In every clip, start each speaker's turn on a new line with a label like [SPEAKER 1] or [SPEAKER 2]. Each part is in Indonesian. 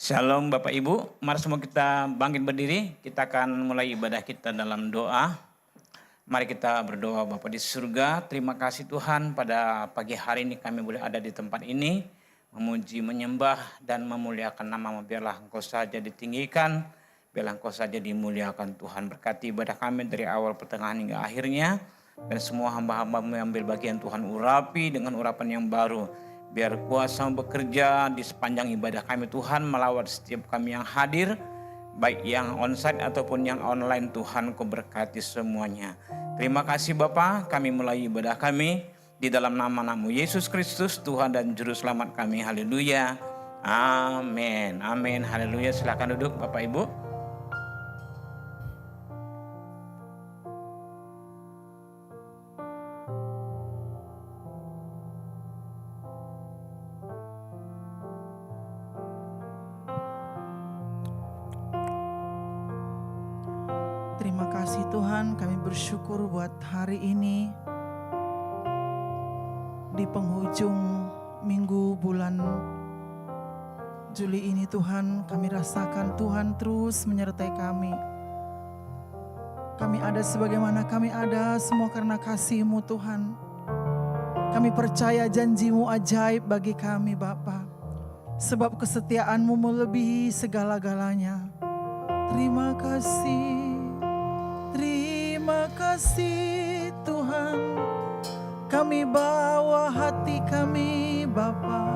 [SPEAKER 1] Shalom Bapak Ibu, mari semua kita bangkit berdiri, kita akan mulai ibadah kita dalam doa. Mari kita berdoa. Bapa di surga, terima kasih Tuhan pada pagi hari ini kami boleh ada di tempat ini, memuji, menyembah dan memuliakan nama-Mu. Biarlah Engkau saja ditinggikan, biarlah Engkau saja dimuliakan Tuhan. Berkati ibadah kami dari awal, pertengahan hingga akhirnya, dan semua hamba-hamba-Mu yang ambil bagian Tuhan urapi dengan urapan yang baru. Biar kuasa bekerja di sepanjang ibadah kami Tuhan, melawat setiap kami yang hadir, baik yang onsite ataupun yang online. Tuhan, Kau berkati semuanya. Terima kasih Bapa, kami mulai ibadah kami di dalam nama-Mu Yesus Kristus, Tuhan dan Juru Selamat kami. Haleluya. Amin. Amin. Haleluya. Silakan duduk Bapak Ibu.
[SPEAKER 2] Terima kasih Tuhan, kami bersyukur buat hari ini. Di penghujung minggu bulan Juli ini Tuhan, kami rasakan Tuhan terus menyertai kami. Kami ada sebagaimana kami ada, semua karena kasih-Mu Tuhan. Kami percaya janji-Mu ajaib bagi kami Bapa. Sebab kesetiaan-Mu melebihi segala-galanya. Terima kasih. Terima kasih Tuhan, kami bawa hati kami Bapa,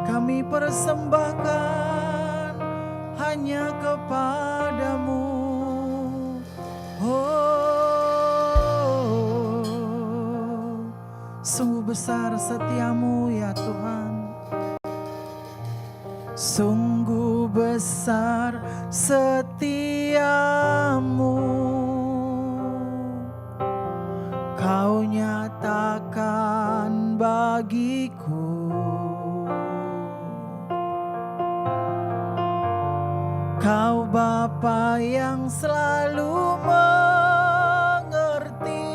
[SPEAKER 2] kami persembahkan hanya kepadamu. Oh, sungguh besar setiamu ya Tuhan, sungguh besar setiamu. Kau nyatakan bagiku, Kau Bapa yang selalu mengerti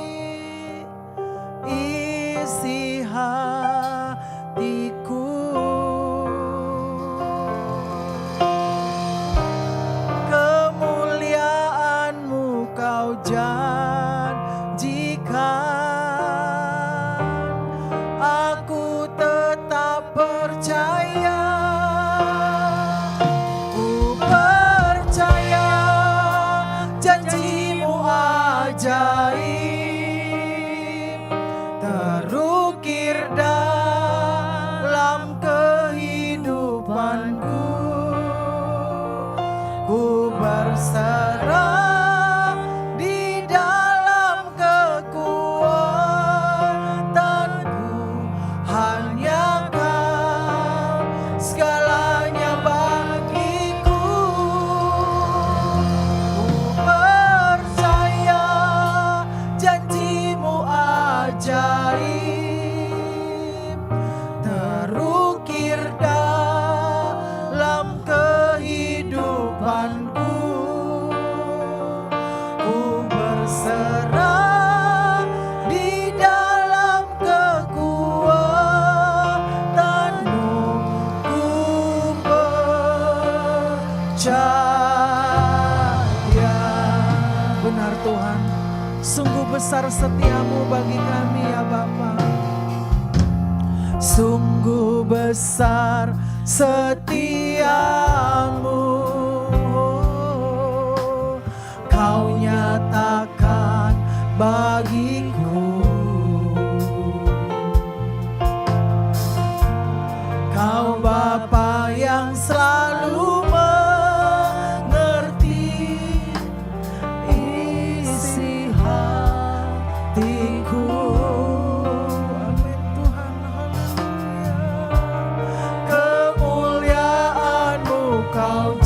[SPEAKER 2] isi hatiku. Kemuliaan-Mu Kau aku tetap percaya, ku percaya janji-Mu ajaib terukir dalam kehidupanku. Ku berserah besar setiamu bagi kami ya Bapa. Sungguh besar setiamu, Kau nyatakan bagiku. Kau Bapa yang selalu Kau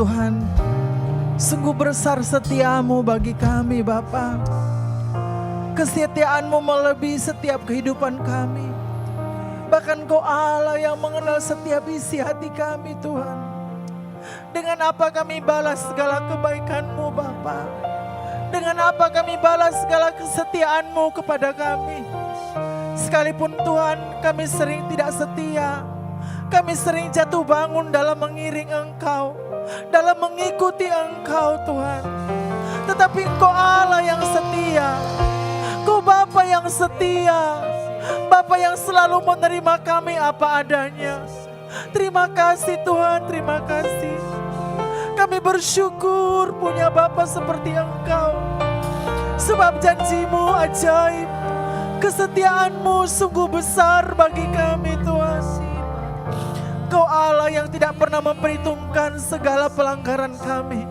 [SPEAKER 2] Tuhan, sungguh besar setiamu bagi kami Bapa. Kesetiaanmu melebihi setiap kehidupan kami. Bahkan Kau Allah yang mengenal setiap isi hati kami Tuhan. Dengan apa kami balas segala kebaikan-Mu Bapa? Dengan apa kami balas segala kesetiaan-Mu kepada kami? Sekalipun Tuhan kami sering tidak setia, kami sering jatuh bangun dalam mengiring Engkau, dalam mengikuti Engkau Tuhan. Tetapi Engkau Allah yang setia, Kau Bapa yang setia, Bapa yang selalu menerima kami apa adanya. Terima kasih Tuhan, terima kasih. Kami bersyukur punya Bapa seperti Engkau. Sebab janji-Mu ajaib, kesetiaan-Mu sungguh besar bagi kami Tuhan. Engkau Allah yang tidak pernah memperhitungkan segala pelanggaran kami.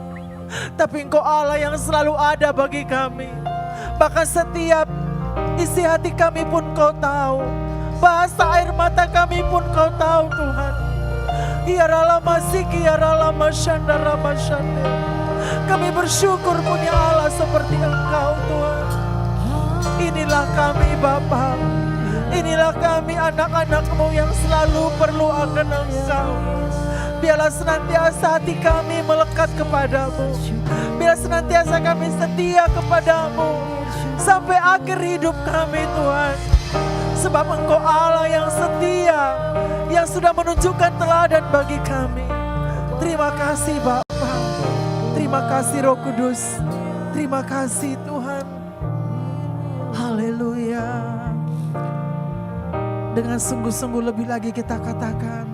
[SPEAKER 2] Tapi Engkau Allah yang selalu ada bagi kami. Bahkan setiap isi hati kami pun Kau tahu. Bahasa air mata kami pun Kau tahu Tuhan. Iarala masiki, iarala masyandara masyande. Kami bersyukur punya Allah seperti Engkau Tuhan. Inilah kami Bapa. Inilah kami anak-anak-Mu yang selalu perlu akan Engkau. Biarlah senantiasa hati kami melekat kepadamu. Biarlah senantiasa kami setia kepadamu sampai akhir hidup kami Tuhan. Sebab Engkau Allah yang setia, yang sudah menunjukkan teladan bagi kami. Terima kasih Bapa. Terima kasih Roh Kudus. Terima kasih Tuhan. Haleluya. Dengan sungguh-sungguh lebih lagi kita katakan,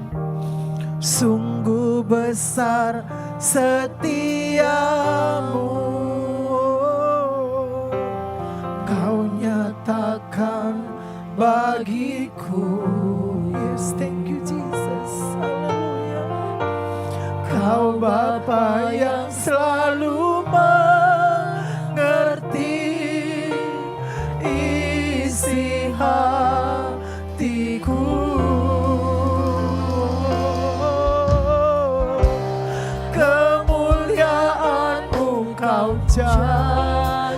[SPEAKER 2] sungguh besar setiamu, Kau nyatakan bagiku. Yes, thank you Jesus. Haleluya. Kau Bapa yang selalu mengerti isi hatiku. Kemuliaan-Mu Kau janjikan.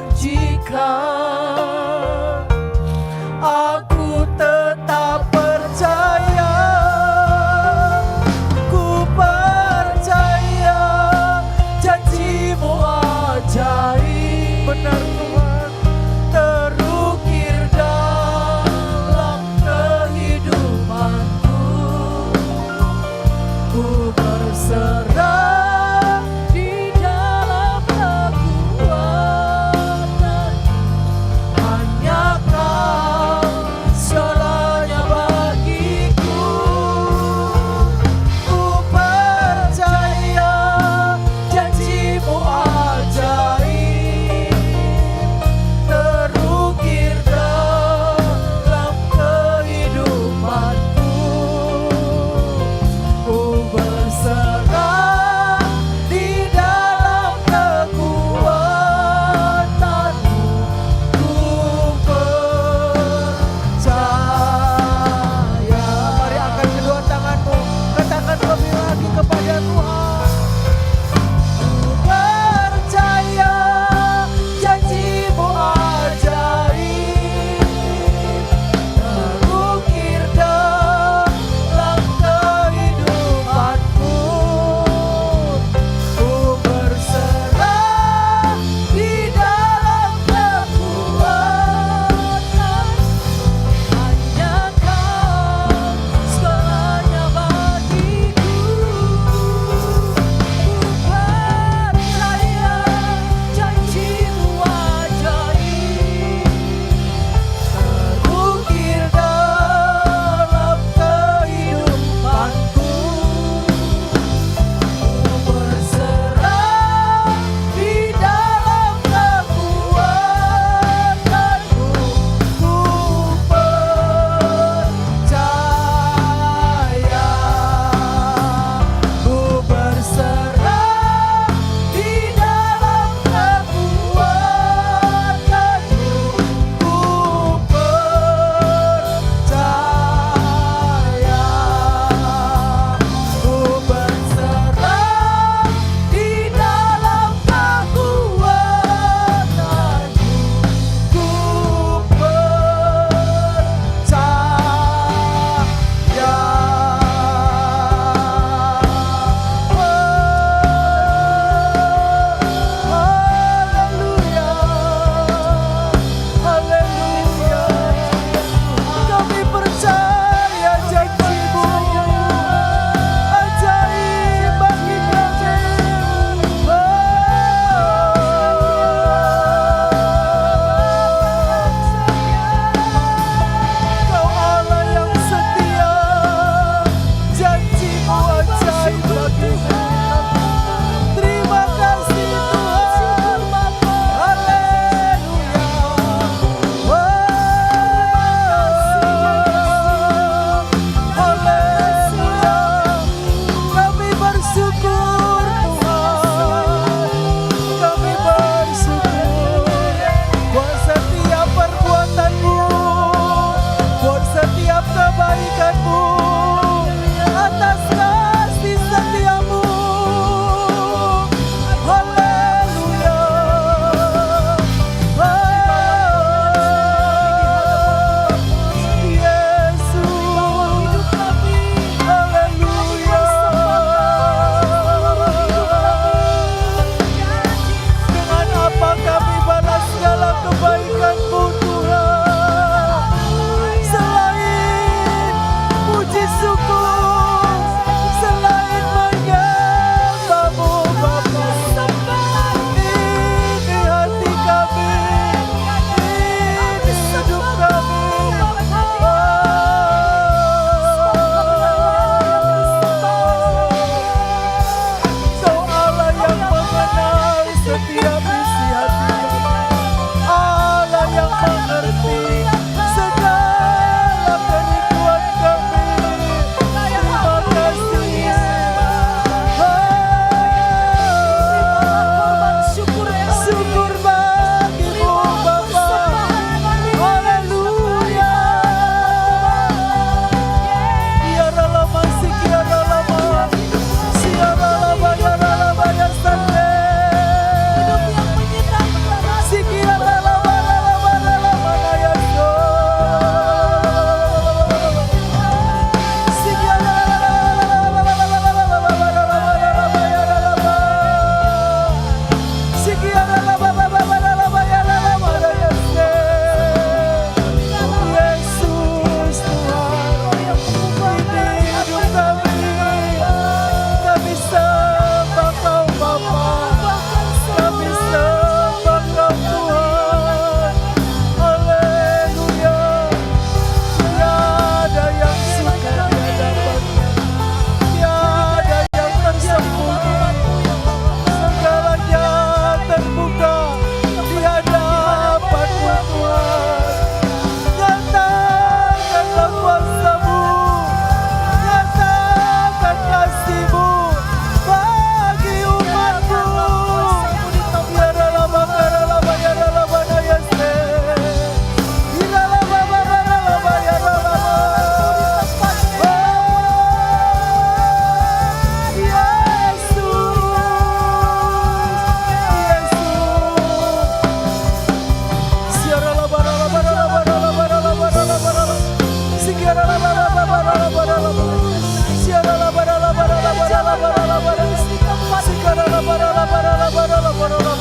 [SPEAKER 2] Aku tetap percaya, ku percaya janji-Mu ajaib. Benar Tuhan, terukir dalam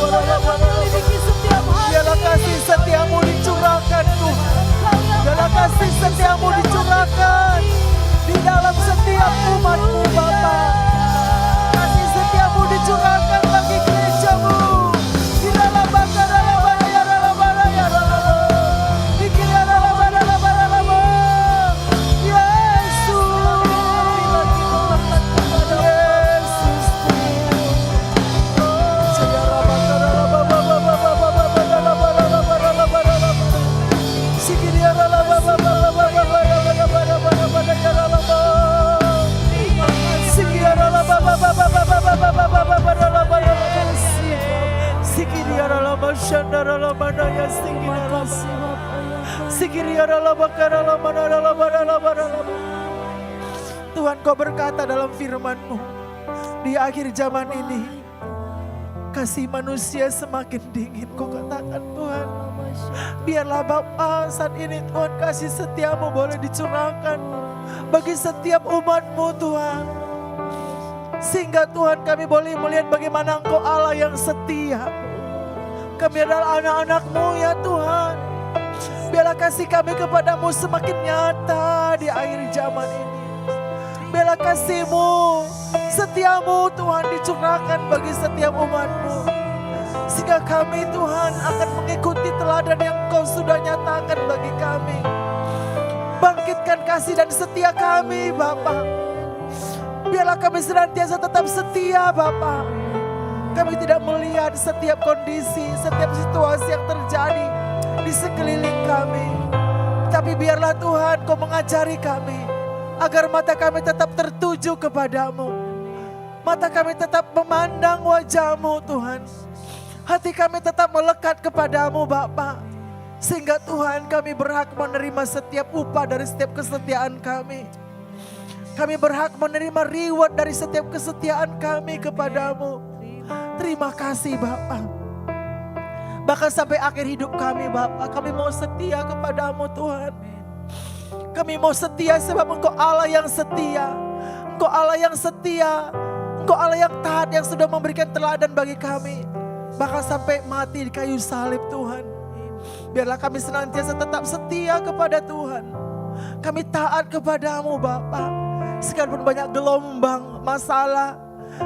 [SPEAKER 3] menyelidiki setiap hati.
[SPEAKER 2] Biarlah kasih setiamu dicurahkan Tuhan. Biarlah kasih setiamu dicurahkan di dalam setiap umat-Mu Bapa. Kasih setiamu dicurahkan bagi gereja-Mu. Di dalam Tuhan, Kau berkata dalam firman-Mu, di akhir zaman ini kasih manusia semakin dingin. Kau katakan Tuhan, biarlah Bapa saat ini Tuhan kasih setiamu boleh dicurahkan bagi setiap umat-Mu Tuhan. Sehingga Tuhan kami boleh melihat bagaimana Engkau Allah yang setia. Kami adalah anak-anak-Mu ya Tuhan. Biarlah kasih kami kepadamu semakin nyata di akhir zaman ini. Biarlah kasih-Mu, setiamu Tuhan dicurahkan bagi setiap umat-Mu. Sehingga kami Tuhan akan mengikuti teladan yang Kau sudah nyatakan bagi kami. Bangkitkan kasih dan setia kami Bapa. Biarlah kami senantiasa tetap setia Bapa. Kami tidak melihat setiap kondisi, setiap situasi yang terjadi di sekeliling kami. Tapi biarlah Tuhan Kau mengajari kami agar mata kami tetap tertuju kepadamu. Mata kami tetap memandang wajah-Mu Tuhan. Hati kami tetap melekat kepadamu Bapa. Sehingga Tuhan kami berhak menerima setiap upah dari setiap kesetiaan kami. Kami berhak menerima reward dari setiap kesetiaan kami kepadamu. Terima kasih Bapa. Bahkan sampai akhir hidup kami Bapa, kami mau setia kepadamu Tuhan. Kami mau setia sebab Engkau Allah yang setia. Engkau Allah yang setia. Engkau Allah yang taat yang sudah memberikan teladan bagi kami. Bahkan sampai mati di kayu salib Tuhan. Biarlah kami senantiasa tetap setia kepada Tuhan. Kami taat kepadamu Bapa. Sekalipun banyak gelombang masalah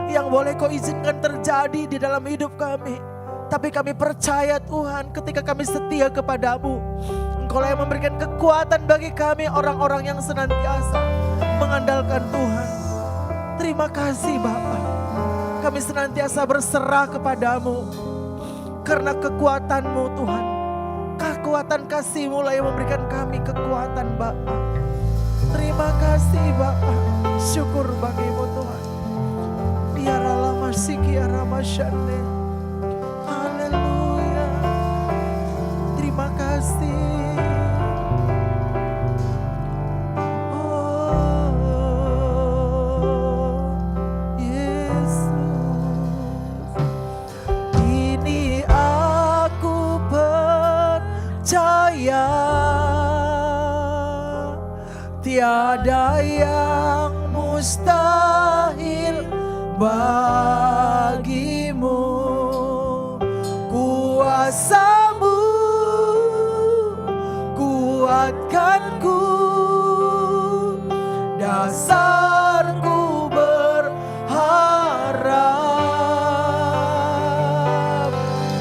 [SPEAKER 2] yang boleh Kau izinkan terjadi di dalam hidup kami. Tapi kami percaya Tuhan ketika kami setia kepadamu, Engkau yang memberikan kekuatan bagi kami orang-orang yang senantiasa mengandalkan Tuhan. Terima kasih Bapa. Kami senantiasa berserah kepadamu. Karena kekuatan-Mu Tuhan. Kekuatan kasih-Mu lah yang memberikan kami kekuatan Bapa. Terima kasih Bapa. Syukur bagi-Mu Tuhan. Biarlah masih kiara masyande. Haleluya. Terima kasih. Tiada yang mustahil bagimu. Kuasa-Mu kuatkanku, dasarku berharap.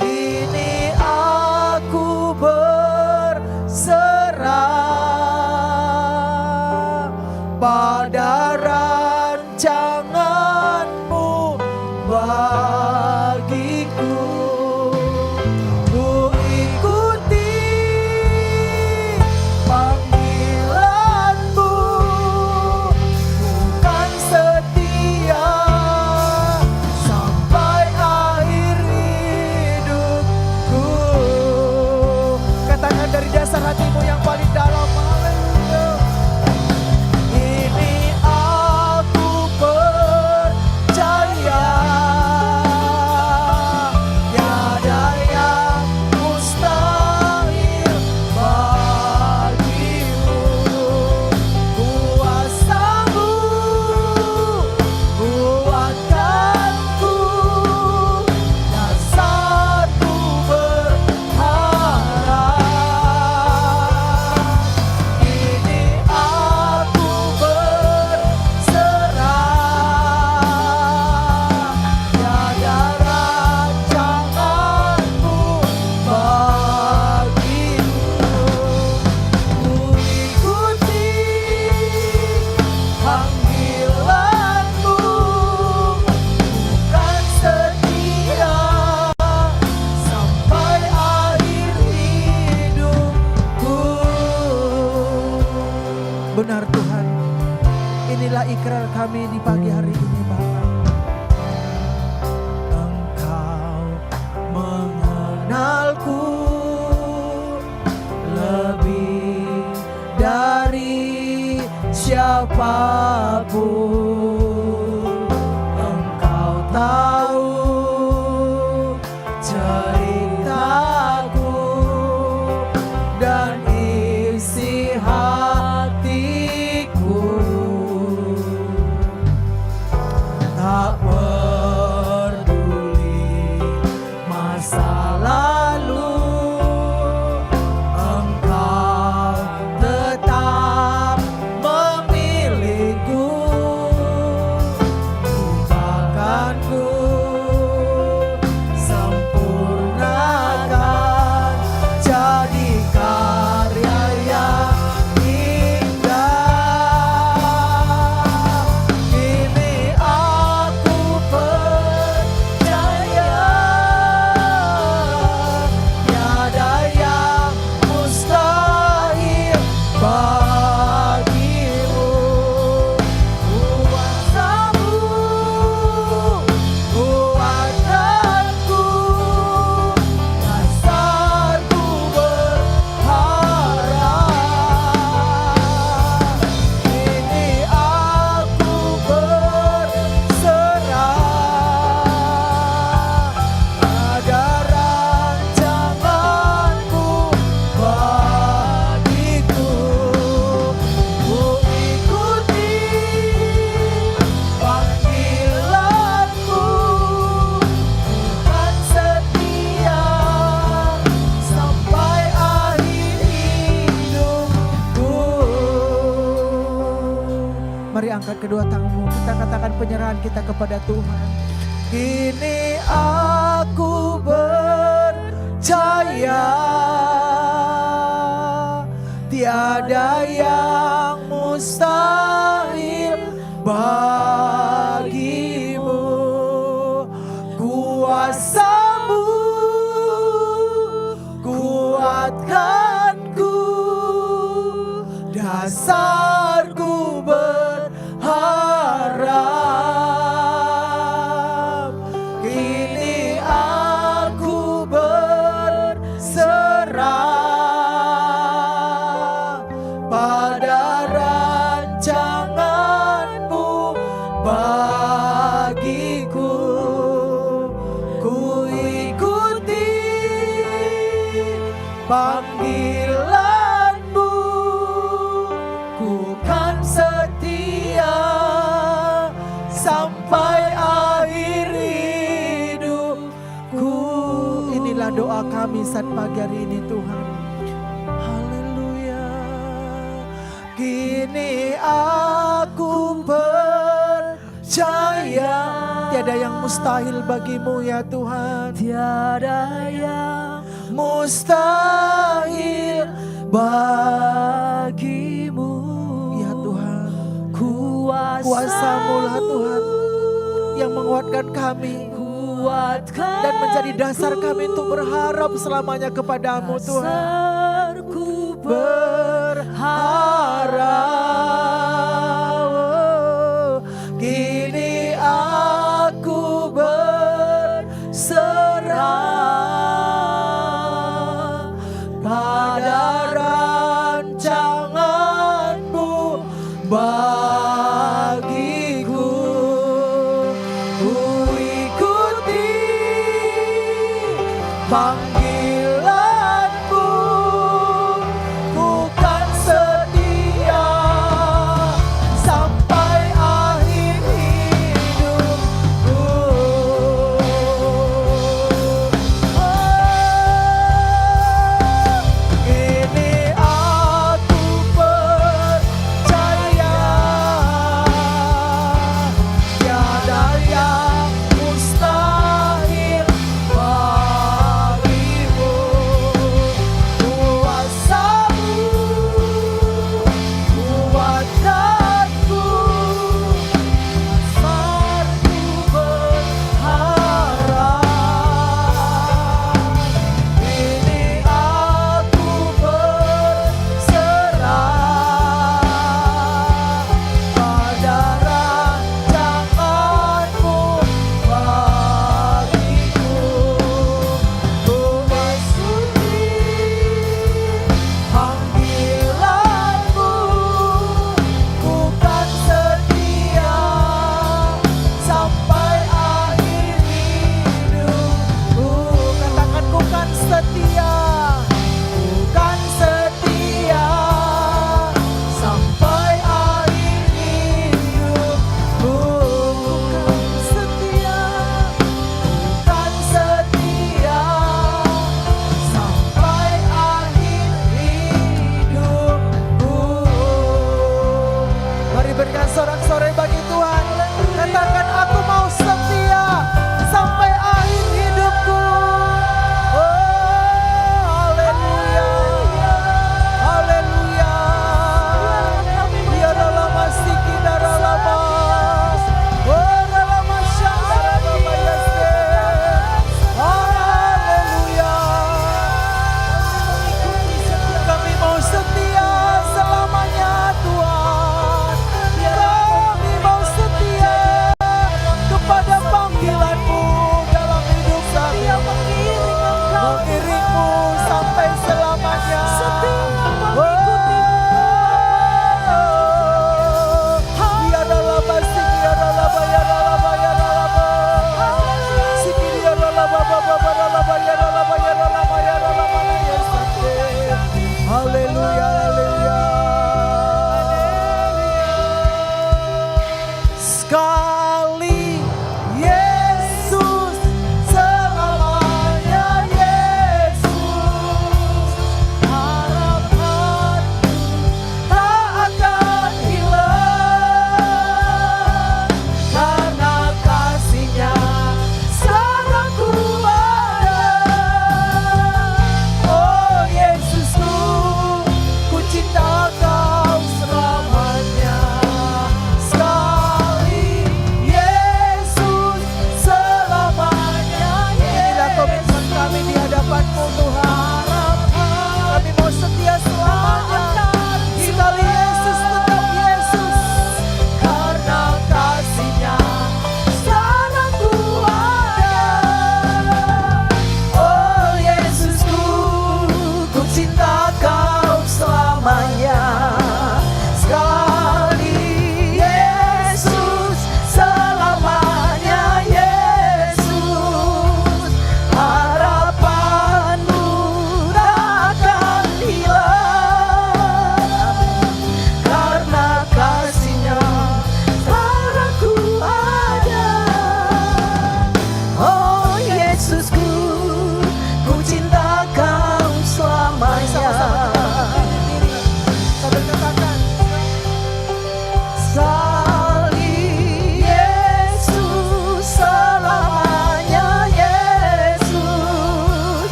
[SPEAKER 2] Ini aku berserah pada rancangan-Mu bagiku. Ku ikuti panggilan kami di pagi hari ini Bapa. Engkau mengenalku lebih dari siapapun. Engkau tahu ceritaku dan isi hatiku. Tak peduli masa lalu, Engkau tetap memilihku. Lupakanku, sempurnakan jadi karya yang indah. Kini aku percaya tiada yang mustahil bagimu. Kuasamu kuatkanku, dasarku berharap. Kini aku berserah pada rancanganmu bagiku. Ku ikuti panggilanmu, kan setia sampai akhir hidupku. Mari angkat kedua tanganmu, kita katakan penyerahan kita kepada Tuhan. Kini aku percaya tiada yang mustahil bagimu. Kuasamu kuatkanku, dasarku berharap. Kini aku berserah pada rancanganmu bagiku. Ku ikuti panggilanmu, ku kan setia sampai akhir hidupku. Inilah doa kami saat pagi hari ini Tuhan. Haleluya. Kini aku percaya tiada yang mustahil bagimu ya Tuhan. Tiada yang mustahil bagimu ya Tuhan. Kuasamu lah Tuhan yang menguatkan kami dan menjadi dasar kami untuk berharap selamanya kepadamu Tuhan. Berharap kini aku berserah pada rancanganmu bagiku. Ku ikuti panggilanmu, ku kan setia sampai akhir hidupku. Kini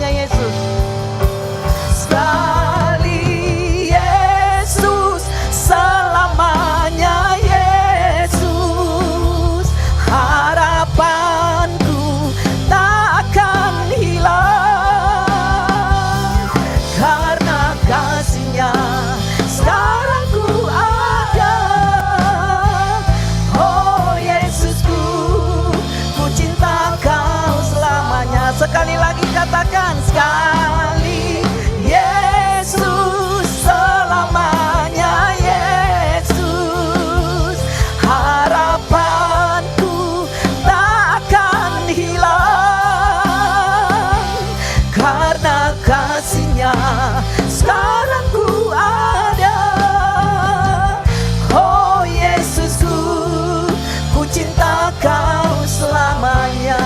[SPEAKER 3] selamanya Yesus. Sekali Yesus, selamanya Yesus. Harapanku takkan hilang, karena kasih-Nya sekarang ku ada. Oh Yesusku, ku cinta Kau selamanya. Sekali lagi katakan, sekali Yesus, selamanya Yesus. Harapanku takkan hilang, karena kasih-Nya sekarang ku ada. Oh Yesusku, ku cinta Kau selamanya.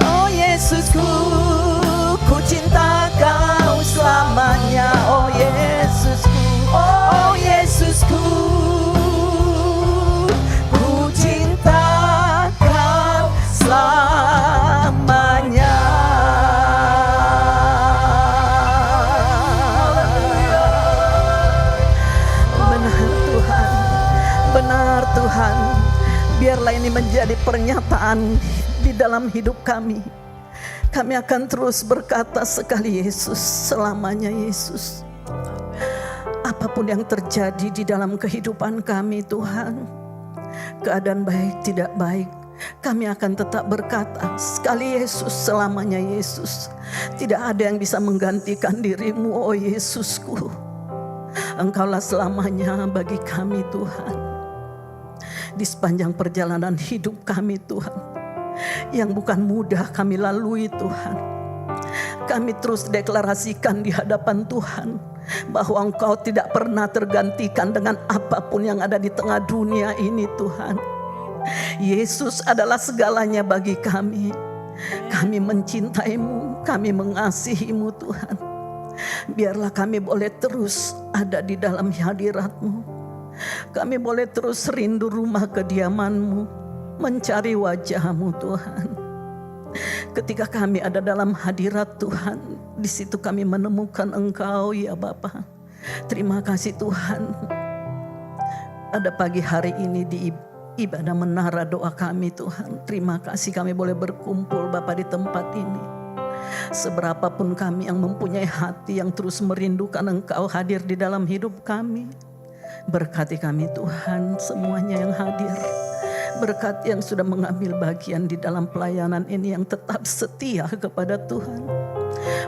[SPEAKER 3] Oh Yesusku, ku cinta Kau selamanya. Oh Yesusku, oh Yesusku, ku cinta Kau selamanya. Benar Tuhan, benar Tuhan. Biarlah ini menjadi pernyataan di dalam hidup kami. Kami akan terus berkata, sekali Yesus, selamanya Yesus. Apapun yang terjadi di dalam kehidupan kami Tuhan, keadaan baik tidak baik, kami akan tetap berkata, sekali Yesus, selamanya Yesus. Tidak ada yang bisa menggantikan diri-Mu, oh Yesusku. Engkaulah selamanya bagi kami Tuhan. Di sepanjang perjalanan hidup kami Tuhan, yang bukan mudah kami lalui Tuhan, kami terus deklarasikan di hadapan Tuhan bahwa Engkau tidak pernah tergantikan dengan apapun yang ada di tengah dunia ini Tuhan. Yesus adalah segalanya bagi kami. Kami mencintai-Mu, kami mengasihi-Mu Tuhan. Biarlah kami boleh terus ada di dalam hadirat-Mu. Kami boleh terus rindu rumah kediaman-Mu, mencari wajah-Mu Tuhan. Ketika kami ada dalam hadirat Tuhan, di situ kami menemukan Engkau ya Bapa. Terima kasih Tuhan. Pada pagi hari ini di ibadah menara doa kami Tuhan, terima kasih kami boleh berkumpul Bapa di tempat ini. Seberapapun kami yang mempunyai hati yang terus merindukan Engkau hadir di dalam hidup kami, berkati kami Tuhan, semuanya yang hadir. Berkat yang sudah mengambil bagian di dalam pelayanan ini, yang tetap setia kepada Tuhan.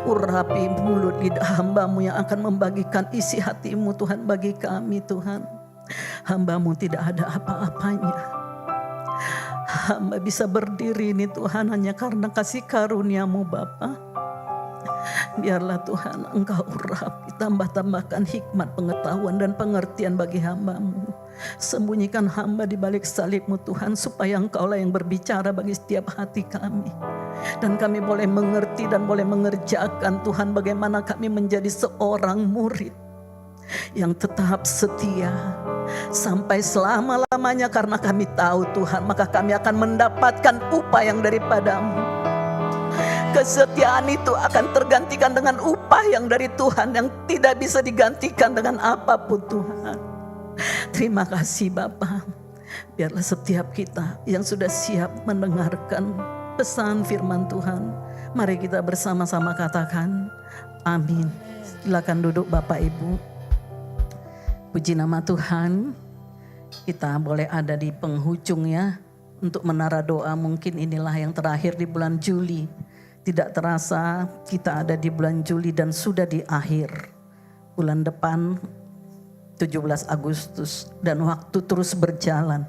[SPEAKER 3] Urapi mulut lidah hamba-Mu yang akan membagikan isi hati-Mu Tuhan bagi kami Tuhan. Hamba-Mu tidak ada apa-apanya. Hamba bisa berdiri ini Tuhan hanya karena kasih karunia-Mu Bapa. Biarlah Tuhan Engkau urapi, tambah-tambahkan hikmat, pengetahuan dan pengertian bagi hamba-Mu. Sembunyikan hamba di balik salib-Mu Tuhan, supaya Engkaulah yang berbicara bagi setiap hati kami. Dan kami boleh mengerti dan boleh mengerjakan Tuhan bagaimana kami menjadi seorang murid yang tetap setia sampai selama-lamanya. Karena kami tahu Tuhan, maka kami akan mendapatkan upah yang daripada-Mu. Kesetiaan itu akan tergantikan dengan upah yang dari Tuhan, yang tidak bisa digantikan dengan apapun Tuhan. Terima kasih Bapa. Biarlah setiap kita yang sudah siap mendengarkan pesan firman Tuhan, mari kita bersama-sama katakan amin. Silakan duduk Bapak Ibu. Puji nama Tuhan. Kita boleh ada di penghujungnya untuk menara doa. Mungkin inilah yang terakhir di bulan Juli. Tidak terasa kita ada di bulan Juli dan sudah di akhir bulan depan 17 Agustus, dan waktu terus berjalan.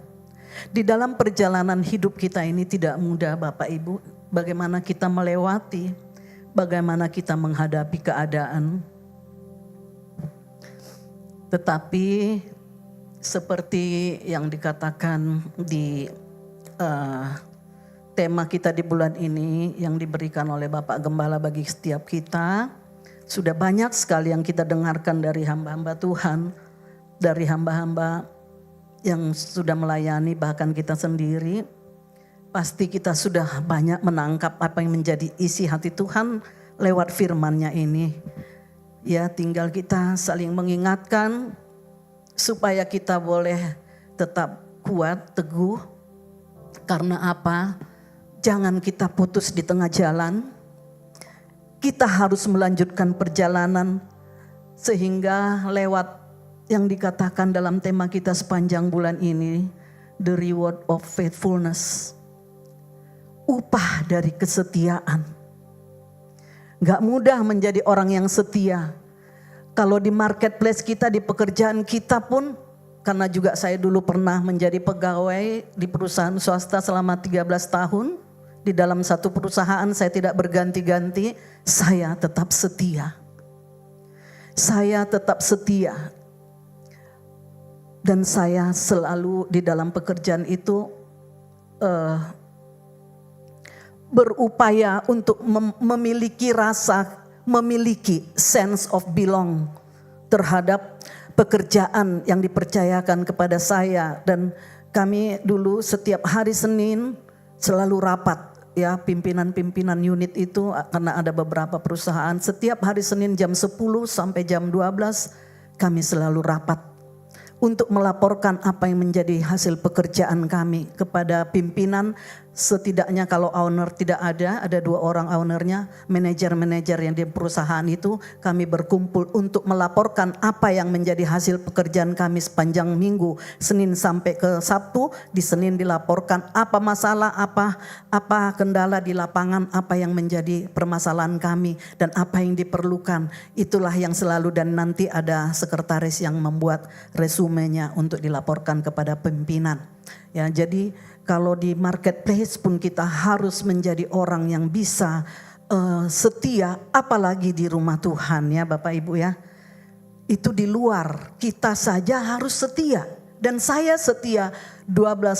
[SPEAKER 3] Di dalam perjalanan hidup kita ini tidak mudah Bapak Ibu. Bagaimana kita melewati, bagaimana kita menghadapi keadaan. Tetapi seperti yang dikatakan di tema kita di bulan ini yang diberikan oleh Bapak Gembala bagi setiap kita, sudah banyak sekali yang kita dengarkan dari hamba-hamba Tuhan, dari hamba-hamba yang sudah melayani, bahkan kita sendiri. Pasti kita sudah banyak menangkap apa yang menjadi isi hati Tuhan lewat firman-Nya ini. Ya, tinggal kita saling mengingatkan supaya kita boleh tetap kuat, teguh. Karena apa? Jangan kita putus di tengah jalan. Kita harus melanjutkan perjalanan sehingga lewat yang dikatakan dalam tema kita sepanjang bulan ini, the reward of faithfulness. Upah dari kesetiaan. Gak mudah menjadi orang yang setia. Kalau di marketplace kita, di pekerjaan kita pun, karena juga saya dulu pernah menjadi pegawai di perusahaan swasta selama 13 tahun. Di dalam satu perusahaan saya tidak berganti-ganti, saya tetap setia. Saya tetap setia. Dan saya selalu di dalam pekerjaan itu berupaya untuk memiliki sense of belong terhadap pekerjaan yang dipercayakan kepada saya. Dan kami dulu setiap hari Senin selalu rapat, ya, pimpinan-pimpinan unit itu, karena ada beberapa perusahaan, setiap hari Senin jam 10 sampai jam 12 kami selalu rapat untuk melaporkan apa yang menjadi hasil pekerjaan kami kepada pimpinan. Setidaknya kalau owner tidak ada 2 orang ownernya, manajer-manajer yang di perusahaan itu, kami berkumpul untuk melaporkan apa yang menjadi hasil pekerjaan kami sepanjang minggu, Senin sampai ke Sabtu. Di Senin dilaporkan apa masalah, apa kendala di lapangan, apa yang menjadi permasalahan kami dan apa yang diperlukan. Itulah yang selalu, dan nanti ada sekretaris yang membuat resumenya untuk dilaporkan kepada pimpinan. Ya, jadi kalau di marketplace pun kita harus menjadi orang yang bisa setia, apalagi di rumah Tuhan, ya Bapak Ibu ya. Itu di luar, kita saja harus setia. Dan saya setia 12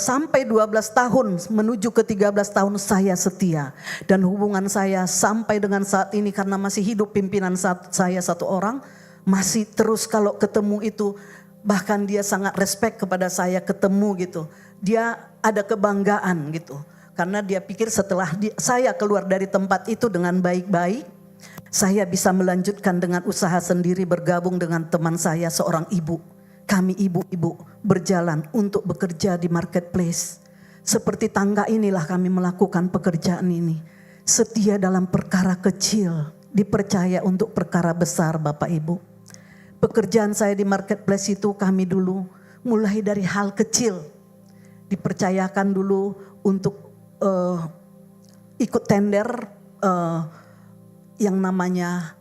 [SPEAKER 3] tahun menuju ke 13 tahun saya setia. Dan hubungan saya sampai dengan saat ini, karena masih hidup pimpinan saya 1 orang, masih terus kalau ketemu itu, bahkan dia sangat respect kepada saya ketemu gitu. Dia ada kebanggaan gitu. Karena dia pikir setelah saya keluar dari tempat itu dengan baik-baik, saya bisa melanjutkan dengan usaha sendiri, bergabung dengan teman saya seorang ibu. Kami ibu-ibu berjalan untuk bekerja di marketplace. Seperti tangga inilah kami melakukan pekerjaan ini. Setia dalam perkara kecil, dipercaya untuk perkara besar Bapak Ibu. Pekerjaan saya di marketplace itu kami dulu mulai dari hal kecil. Dipercayakan dulu untuk ikut tender yang namanya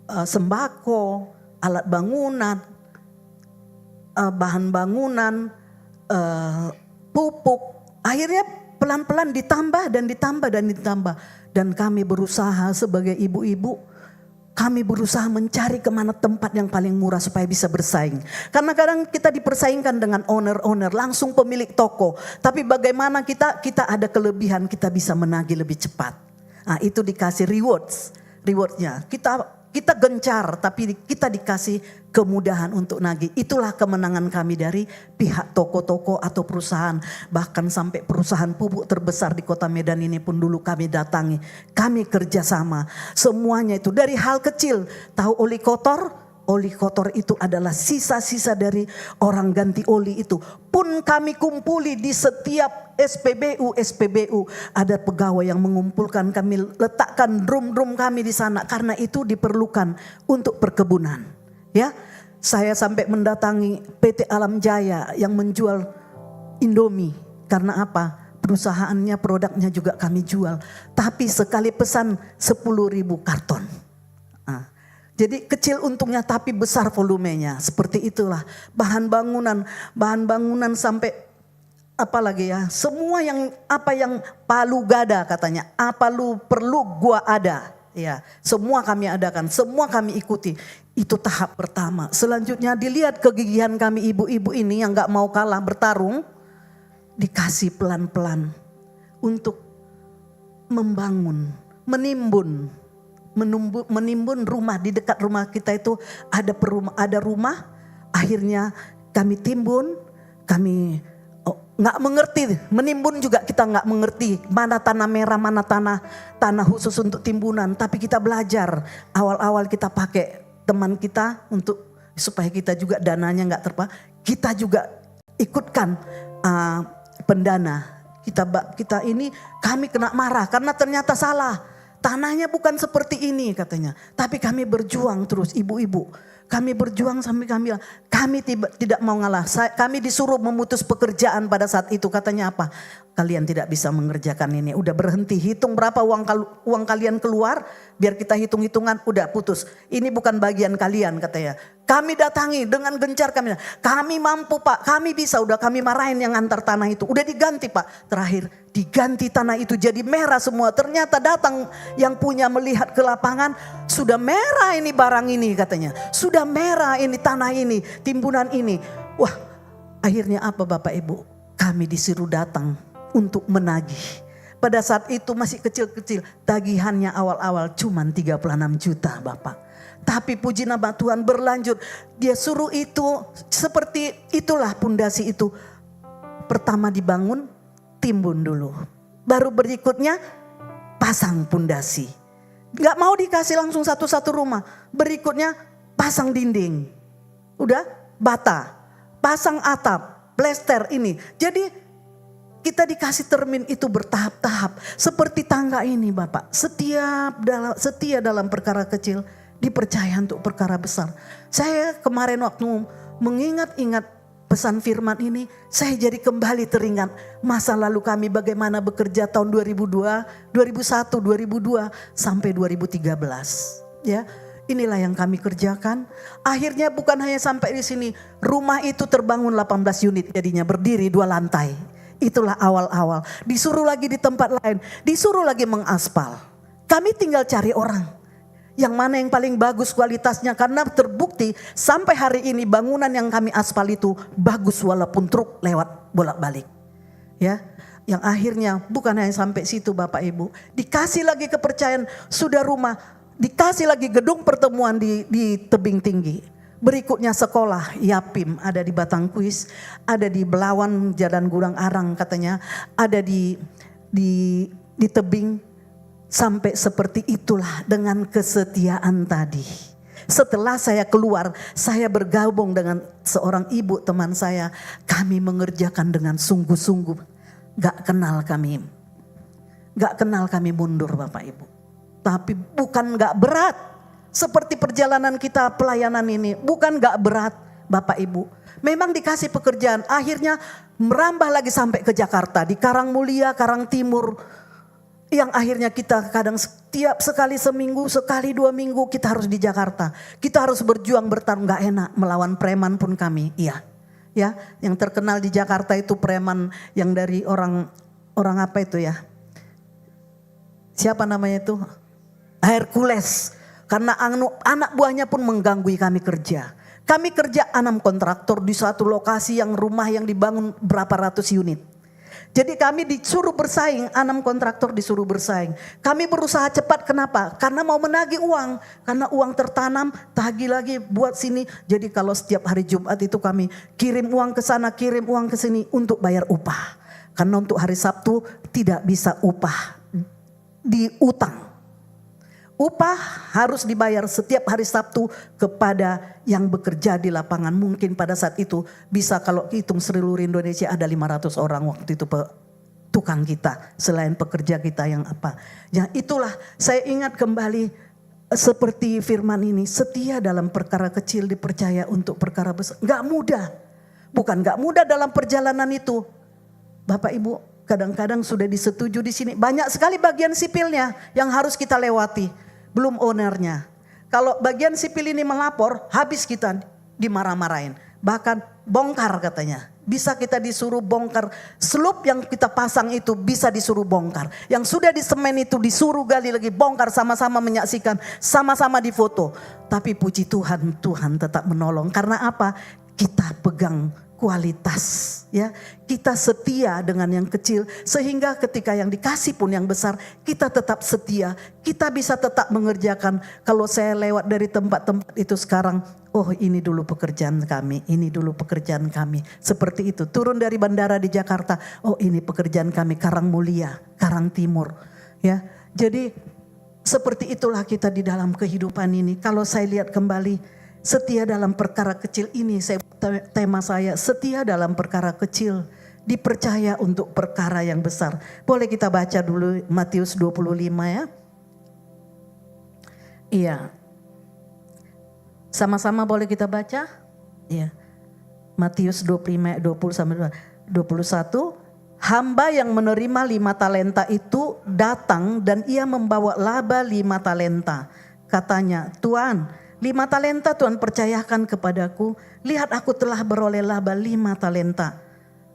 [SPEAKER 3] sembako, alat bangunan, bahan bangunan, pupuk. Akhirnya pelan-pelan ditambah. Dan kami berusaha sebagai ibu-ibu, kami berusaha mencari kemana tempat yang paling murah supaya bisa bersaing. Karena kadang kita dipersaingkan dengan owner-owner, langsung pemilik toko. Tapi bagaimana kita ada kelebihan, kita bisa menagih lebih cepat. Nah, itu dikasih rewardnya. Kita gencar, tapi kita dikasih kemudahan untuk nagih. Itulah kemenangan kami dari pihak toko-toko atau perusahaan. Bahkan sampai perusahaan pupuk terbesar di kota Medan ini pun dulu kami datangi. Kami kerjasama. Semuanya itu dari hal kecil. Tahu oli kotor? Oli kotor itu adalah sisa-sisa dari orang ganti oli itu. Pun kami kumpuli di setiap SPBU. Ada pegawai yang mengumpulkan, kami letakkan drum-drum kami di sana. Karena itu diperlukan untuk perkebunan. Ya, saya sampai mendatangi PT Alam Jaya yang menjual Indomie. Karena apa? Perusahaannya, produknya juga kami jual. Tapi sekali pesan 10.000 karton. Nah, jadi kecil untungnya tapi besar volumenya. Seperti itulah bahan bangunan sampai apalagi ya. Semua yang palu gada katanya. Apa lu perlu gua ada. Ya, semua kami adakan, semua kami ikuti. Itu tahap pertama. Selanjutnya dilihat kegigihan kami ibu-ibu ini yang gak mau kalah bertarung. Dikasih pelan-pelan untuk membangun, menimbun rumah. Di dekat rumah kita itu ada rumah. Akhirnya kami timbun, kami nggak mengerti, menimbun juga kita nggak mengerti mana tanah merah, mana tanah khusus untuk timbunan. Tapi kita belajar, awal-awal kita pakai teman kita untuk supaya kita juga dananya nggak kita juga ikutkan pendana. Kita ini kami kena marah karena ternyata salah. Tanahnya bukan seperti ini katanya. Tapi kami berjuang terus ibu-ibu. Kami berjuang sampai kami tidak mau ngalah. Kami disuruh memutus pekerjaan pada saat itu. Katanya apa? Kalian tidak bisa mengerjakan ini. Udah berhenti, hitung berapa uang kalian keluar. Biar kita hitung-hitungan, udah putus. Ini bukan bagian kalian katanya. Kami datangi dengan gencar kami mampu Pak, kami bisa. Udah kami marahin yang antar tanah itu. Udah diganti Pak. Terakhir diganti tanah itu jadi merah semua. Ternyata datang yang punya melihat ke lapangan. Sudah merah ini barang ini katanya. Sudah merah ini tanah ini, timbunan ini. Wah, akhirnya apa Bapak Ibu? Kami disuruh datang untuk menagih. Pada saat itu masih kecil-kecil. Tagihannya awal-awal cuma 36 juta Bapak. Tapi puji nama Tuhan berlanjut. Dia suruh itu seperti itulah pondasi itu. Pertama dibangun, timbun dulu. Baru berikutnya pasang pondasi. Gak mau dikasih langsung satu-satu rumah. Berikutnya pasang dinding. Udah bata. Pasang atap. Plester ini. Jadi kita dikasih termin itu bertahap-tahap. Seperti tangga ini Bapak. Setia dalam perkara kecil. Dipercaya untuk perkara besar. Saya kemarin waktu mengingat-ingat pesan firman ini, saya jadi kembali teringat masa lalu kami bagaimana bekerja tahun 2002, 2001, 2002 sampai 2013. Ya, inilah yang kami kerjakan. Akhirnya bukan hanya sampai di sini, rumah itu terbangun 18 unit jadinya berdiri 2 lantai. Itulah awal-awal. Disuruh lagi di tempat lain, disuruh lagi mengaspal. Kami tinggal cari orang. Yang mana yang paling bagus kualitasnya, karena terbukti sampai hari ini bangunan yang kami aspal itu bagus walaupun truk lewat bolak-balik. Ya, yang akhirnya bukan hanya sampai situ Bapak Ibu, dikasih lagi kepercayaan sudah rumah, dikasih lagi gedung pertemuan di tebing tinggi. Berikutnya sekolah Yapim ada di Batangkuis, ada di Belawan Jalan Gurang Arang katanya, ada di tebing. Sampai seperti itulah dengan kesetiaan tadi. Setelah saya keluar, saya bergabung dengan seorang ibu teman saya. Kami mengerjakan dengan sungguh-sungguh. Gak kenal kami mundur Bapak Ibu. Tapi bukan gak berat. Seperti perjalanan kita pelayanan ini. Bukan gak berat Bapak Ibu. Memang dikasih pekerjaan. Akhirnya merambah lagi sampai ke Jakarta. Di Karangmulia, Karang Timur. Yang akhirnya kita kadang setiap sekali seminggu, sekali 2 minggu kita harus di Jakarta. Kita harus berjuang bertarung, gak enak melawan preman pun kami. Iya, ya, yang terkenal di Jakarta itu preman yang dari orang apa itu ya? Siapa namanya itu? Hercules. Karena anak buahnya pun mengganggu kami kerja. Kami kerja 6 kontraktor di satu lokasi yang rumah yang dibangun berapa ratus unit. Jadi kami disuruh bersaing, 6 kontraktor disuruh bersaing. Kami berusaha cepat, kenapa? Karena mau menagih uang. Karena uang tertanam, tagih lagi buat sini. Jadi kalau setiap hari Jumat itu kami kirim uang ke sana, kirim uang ke sini untuk bayar upah. Karena untuk hari Sabtu tidak bisa upah, diutang. Upah harus dibayar setiap hari Sabtu kepada yang bekerja di lapangan. Mungkin pada saat itu bisa kalau hitung seluruh Indonesia ada 500 orang waktu itu tukang kita. Selain pekerja kita yang apa. Ya itulah saya ingat kembali seperti firman ini. Setia dalam perkara kecil dipercaya untuk perkara besar. Gak mudah. Bukan gak mudah dalam perjalanan itu. Bapak Ibu kadang-kadang sudah disetujui di sini. Banyak sekali bagian sipilnya yang harus kita lewati. Belum ownernya. Kalau bagian sipil ini melapor, habis kita dimarah-marahin. Bahkan bongkar katanya. Bisa kita disuruh bongkar. Slup yang kita pasang itu bisa disuruh bongkar. Yang sudah di semen itu disuruh gali lagi bongkar. Sama-sama menyaksikan. Sama-sama difoto. Tapi puji Tuhan, Tuhan tetap menolong. Karena apa? Kita pegang kualitas, ya. Kita setia dengan yang kecil sehingga ketika yang dikasih pun yang besar kita tetap setia. Kita bisa tetap mengerjakan. Kalau saya lewat dari tempat-tempat itu sekarang, oh ini dulu pekerjaan kami, ini dulu pekerjaan kami. Seperti itu. Turun dari bandara di Jakarta, oh ini pekerjaan kami, Karang Mulia, Karang Timur, ya. Jadi seperti itulah kita di dalam kehidupan ini. Kalau saya lihat kembali, setia dalam perkara kecil ini, tema saya setia dalam perkara kecil, dipercaya untuk perkara yang besar. Boleh kita baca dulu Matius 25 ya. Iya. Sama-sama boleh kita baca? Iya. Matius 25 ayat 20 sampai 21. Hamba yang menerima 5 talenta itu datang dan ia membawa laba 5 talenta. Katanya, Tuan, 5 talenta Tuhan percayakan kepadaku. Lihat aku telah beroleh laba 5 talenta.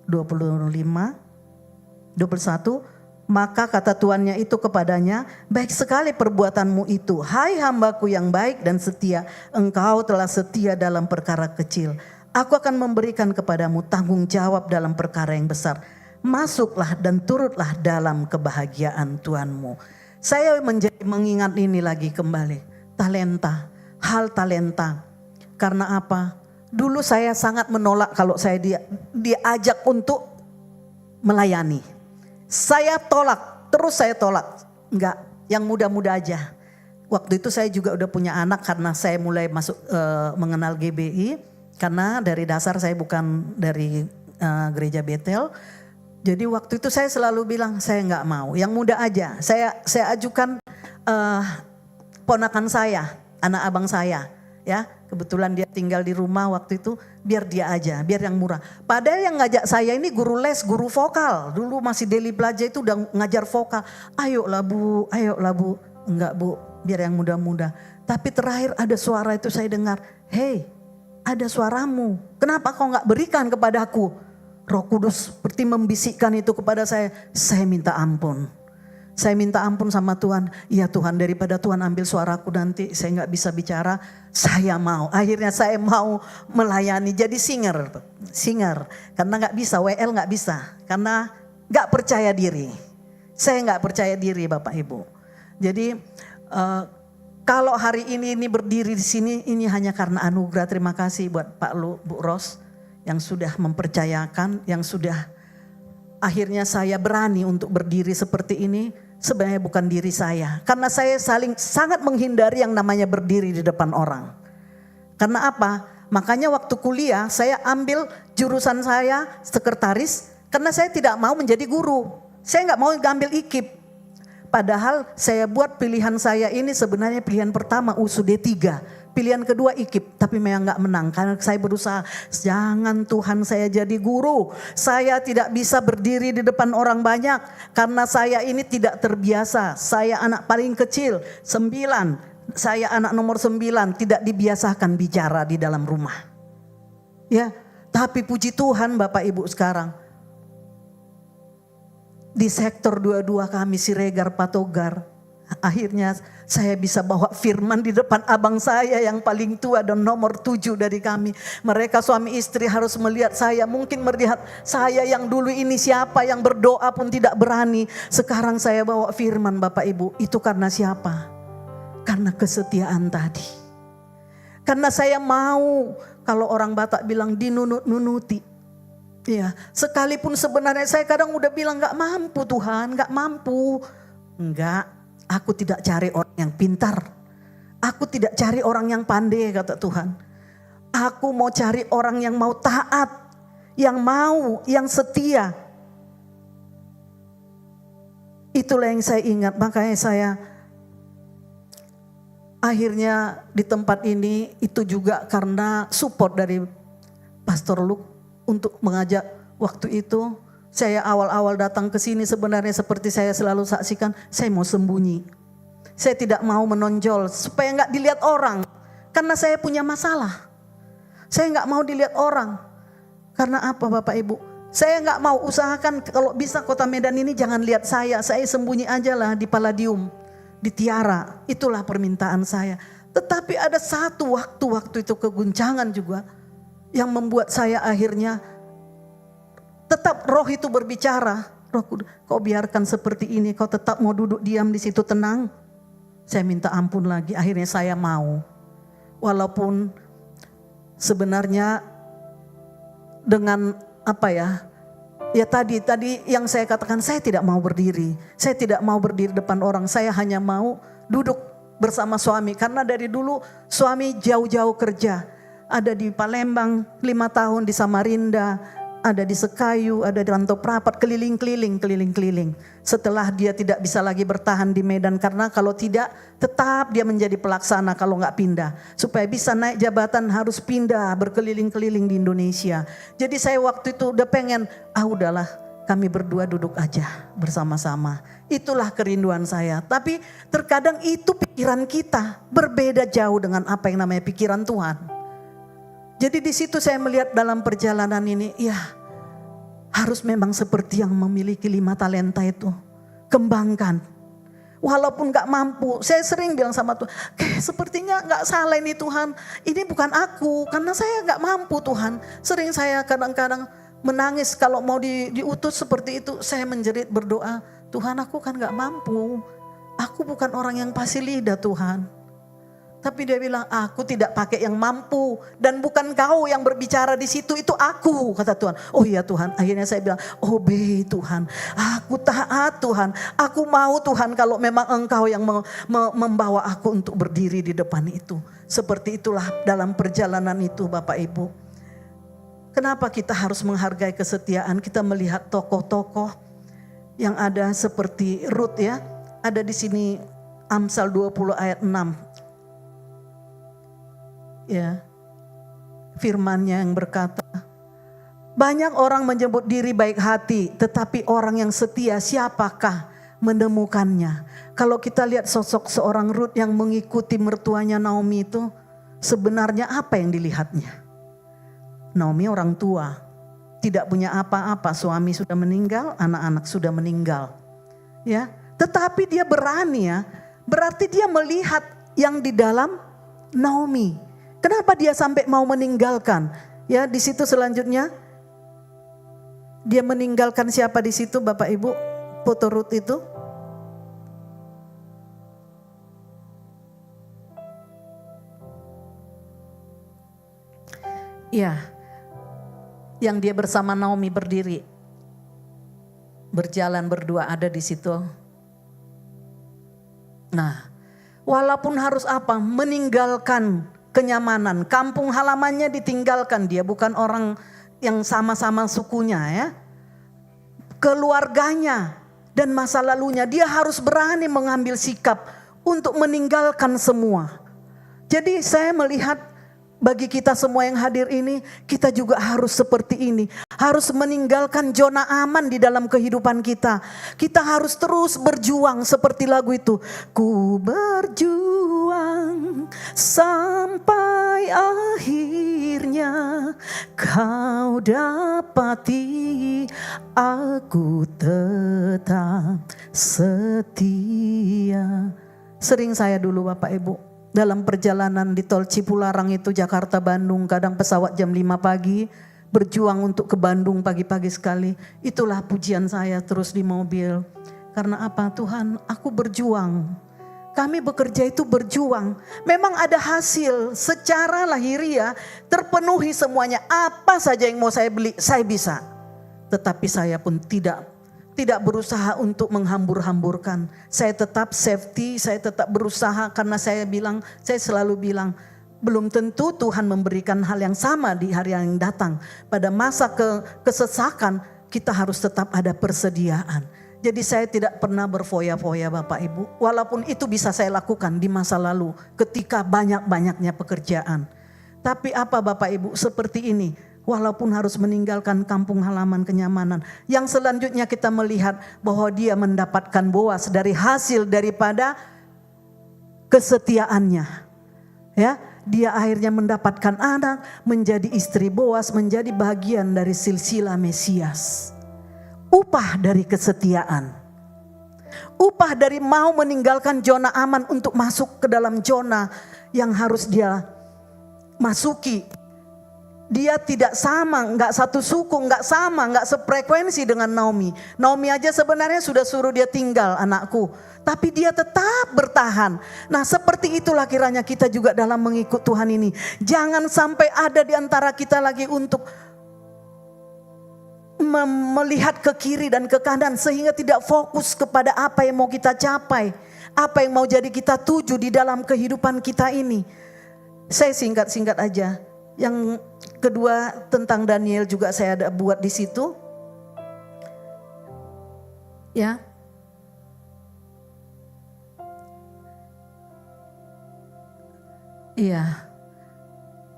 [SPEAKER 3] 21. Maka kata tuannya itu kepadanya, baik sekali perbuatanmu itu. Hai hambaku yang baik dan setia. Engkau telah setia dalam perkara kecil. Aku akan memberikan kepadamu tanggung jawab dalam perkara yang besar. Masuklah dan turutlah dalam kebahagiaan Tuhanmu. Saya mengingat ini lagi kembali. Talenta. Hal talenta. Karena apa? Dulu saya sangat menolak kalau saya diajak untuk melayani. Saya tolak, terus saya tolak. Enggak, yang muda-muda aja. Waktu itu saya juga udah punya anak karena saya mulai masuk mengenal GBI. Karena dari dasar saya bukan dari gereja Betel. Jadi waktu itu saya selalu bilang saya enggak mau, yang muda aja. Saya ajukan ponakan saya, anak abang saya, ya. Kebetulan dia tinggal di rumah waktu itu, biar dia aja, biar yang murah. Padahal yang ngajak saya ini guru les, guru vokal. Dulu masih Deli Plaza itu udah ngajar vokal. Ayolah bu. Enggak bu, biar yang muda-muda. Tapi terakhir ada suara itu saya dengar, hei ada suaramu, kenapa kau gak berikan kepadaku? Roh Kudus seperti membisikkan itu kepada saya minta ampun. Saya minta ampun sama Tuhan. Ya Tuhan, daripada Tuhan ambil suaraku nanti saya gak bisa bicara, saya mau. Akhirnya saya mau melayani jadi singer. Karena gak bisa, WL gak bisa. Karena gak percaya diri. Saya gak percaya diri Bapak Ibu. Jadi kalau hari ini berdiri di sini, ini hanya karena anugerah. Terima kasih buat Pak Lu, Bu Ros yang sudah mempercayakan, yang sudah akhirnya saya berani untuk berdiri seperti ini. Sebenarnya bukan diri saya, karena saya sangat menghindari yang namanya berdiri di depan orang. Karena apa? Makanya waktu kuliah saya ambil jurusan saya sekretaris, karena saya tidak mau menjadi guru. Saya nggak mau ngambil IKIP. Padahal saya buat pilihan saya ini sebenarnya pilihan pertama USUD 3. Pilihan kedua IKIP, tapi memang gak menang. Karena saya berusaha, jangan Tuhan saya jadi guru. Saya tidak bisa berdiri di depan orang banyak. Karena saya ini tidak terbiasa. Saya anak paling kecil, 9. Saya anak nomor 9, tidak dibiasakan bicara di dalam rumah. Ya, tapi puji Tuhan Bapak Ibu sekarang. Di sektor 22 kami Siregar Patogar, akhirnya saya bisa bawa firman di depan abang saya yang paling tua dan nomor 7 dari kami. Mereka suami istri harus melihat saya, mungkin melihat saya yang dulu ini siapa, yang berdoa pun tidak berani. Sekarang saya bawa firman Bapak Ibu, itu karena siapa? Karena kesetiaan tadi. Karena saya mau, kalau orang Batak bilang dinunut-nunuti. Ya, sekalipun sebenarnya saya kadang udah bilang gak mampu Tuhan, gak mampu. Enggak, aku tidak cari orang yang pintar. Aku tidak cari orang yang pandai kata Tuhan. Aku mau cari orang yang mau taat, yang mau, yang setia. Itulah yang saya ingat, makanya saya akhirnya di tempat ini itu juga karena support dari Pastor Luke. Untuk mengajak waktu itu, saya awal-awal datang ke sini sebenarnya seperti saya selalu saksikan, saya mau sembunyi. Saya tidak mau menonjol supaya nggak dilihat orang. Karena saya punya masalah. Saya nggak mau dilihat orang. Karena apa Bapak Ibu? Saya nggak mau usahakan kalau bisa Kota Medan ini jangan lihat saya sembunyi aja lah di Palladium, di Tiara. Itulah permintaan saya. Tetapi ada satu waktu itu keguncangan juga. Yang membuat saya akhirnya tetap roh itu berbicara. Roh Kudus, kau biarkan seperti ini, kau tetap mau duduk diam di situ tenang. Saya minta ampun lagi, akhirnya saya mau. Walaupun sebenarnya dengan ya tadi yang saya katakan, saya tidak mau berdiri. Saya tidak mau berdiri depan orang, saya hanya mau duduk bersama suami. Karena dari dulu suami jauh-jauh kerja. Ada di Palembang 5 tahun, di Samarinda, ada di Sekayu, ada di Rantau Prapat, keliling-keliling. Setelah dia tidak bisa lagi bertahan di Medan, karena kalau tidak tetap dia menjadi pelaksana kalau nggak pindah. Supaya bisa naik jabatan harus pindah berkeliling-keliling di Indonesia. Jadi saya waktu itu udah pengen, udahlah kami berdua duduk aja bersama-sama. Itulah kerinduan saya. Tapi terkadang itu pikiran kita berbeda jauh dengan apa yang namanya pikiran Tuhan. Jadi di situ saya melihat dalam perjalanan ini, ya harus memang seperti yang memiliki 5 talenta itu. Kembangkan. Walaupun gak mampu, saya sering bilang sama Tuhan, sepertinya gak salah ini Tuhan. Ini bukan aku, karena saya gak mampu Tuhan. Sering saya kadang-kadang menangis kalau mau diutus seperti itu. Saya menjerit berdoa, Tuhan aku kan gak mampu. Aku bukan orang yang pasti lidah Tuhan. Tapi dia bilang, aku tidak pakai yang mampu. Dan bukan kau yang berbicara di situ, itu aku, kata Tuhan. Oh iya Tuhan, akhirnya saya bilang, Tuhan. Aku taat Tuhan. Aku mau Tuhan kalau memang engkau yang membawa aku untuk berdiri di depan itu. Seperti itulah dalam perjalanan itu Bapak Ibu. Kenapa kita harus menghargai kesetiaan? Kita melihat tokoh-tokoh yang ada seperti Rut ya. Ada di sini Amsal 20 ayat 6. Ya, firman-Nya yang berkata, banyak orang menyebut diri baik hati, tetapi orang yang setia siapakah menemukannya? Kalau kita lihat sosok seorang Rut yang mengikuti mertuanya Naomi itu, sebenarnya apa yang dilihatnya? Naomi orang tua, tidak punya apa-apa, suami sudah meninggal, anak-anak sudah meninggal. Ya, tetapi dia berani ya, berarti dia melihat yang di dalam Naomi. Kenapa dia sampai mau meninggalkan? Ya, di situ selanjutnya dia meninggalkan siapa di situ Bapak Ibu? Foto Rut itu. Ya. Yang dia bersama Naomi berdiri. Berjalan berdua ada di situ. Nah, walaupun harus meninggalkan kenyamanan, kampung halamannya ditinggalkan, dia bukan orang yang sama-sama sukunya ya. Keluarganya dan masa lalunya, dia harus berani mengambil sikap untuk meninggalkan semua. Jadi saya melihat bagi kita semua yang hadir ini, kita juga harus seperti ini. Harus meninggalkan zona aman di dalam kehidupan kita. Kita harus terus berjuang seperti lagu itu. Ku berjuang sampai akhirnya kau dapati, aku tetap setia. Sering saya dulu Bapak Ibu, dalam perjalanan di tol Cipularang itu Jakarta Bandung, kadang pesawat jam 5 pagi, berjuang untuk ke Bandung pagi-pagi sekali. Itulah pujian saya terus di mobil. Karena apa? Tuhan, aku berjuang. Kami bekerja itu berjuang. Memang ada hasil secara lahiriah, terpenuhi semuanya. Apa saja yang mau saya beli, saya bisa. Tetapi saya pun tidak berusaha untuk menghambur-hamburkan. Saya tetap safety, saya tetap berusaha karena saya selalu bilang, belum tentu Tuhan memberikan hal yang sama di hari yang datang. Pada masa kesesakan, kita harus tetap ada persediaan. Jadi saya tidak pernah berfoya-foya Bapak Ibu. Walaupun itu bisa saya lakukan di masa lalu ketika banyak-banyaknya pekerjaan. Tapi apa Bapak Ibu, seperti ini. Walaupun harus meninggalkan kampung halaman kenyamanan. Yang selanjutnya kita melihat bahwa dia mendapatkan Boas dari hasil daripada kesetiaannya. Ya, dia akhirnya mendapatkan anak, menjadi istri Boas, menjadi bagian dari silsilah Mesias. Upah dari kesetiaan. Upah dari mau meninggalkan zona aman untuk masuk ke dalam zona yang harus dia masuki. Dia tidak sama, nggak satu suku, nggak sama, nggak sefrekuensi dengan Naomi. Naomi aja sebenarnya sudah suruh dia tinggal, anakku. Tapi dia tetap bertahan. Nah, seperti itulah kiranya kita juga dalam mengikut Tuhan ini. Jangan sampai ada di antara kita lagi untuk melihat ke kiri dan ke kanan sehingga tidak fokus kepada apa yang mau kita capai, apa yang mau jadi kita tuju di dalam kehidupan kita ini. Saya singkat-singkat aja. Yang kedua tentang Daniel juga saya ada buat di situ. Ya. Iya.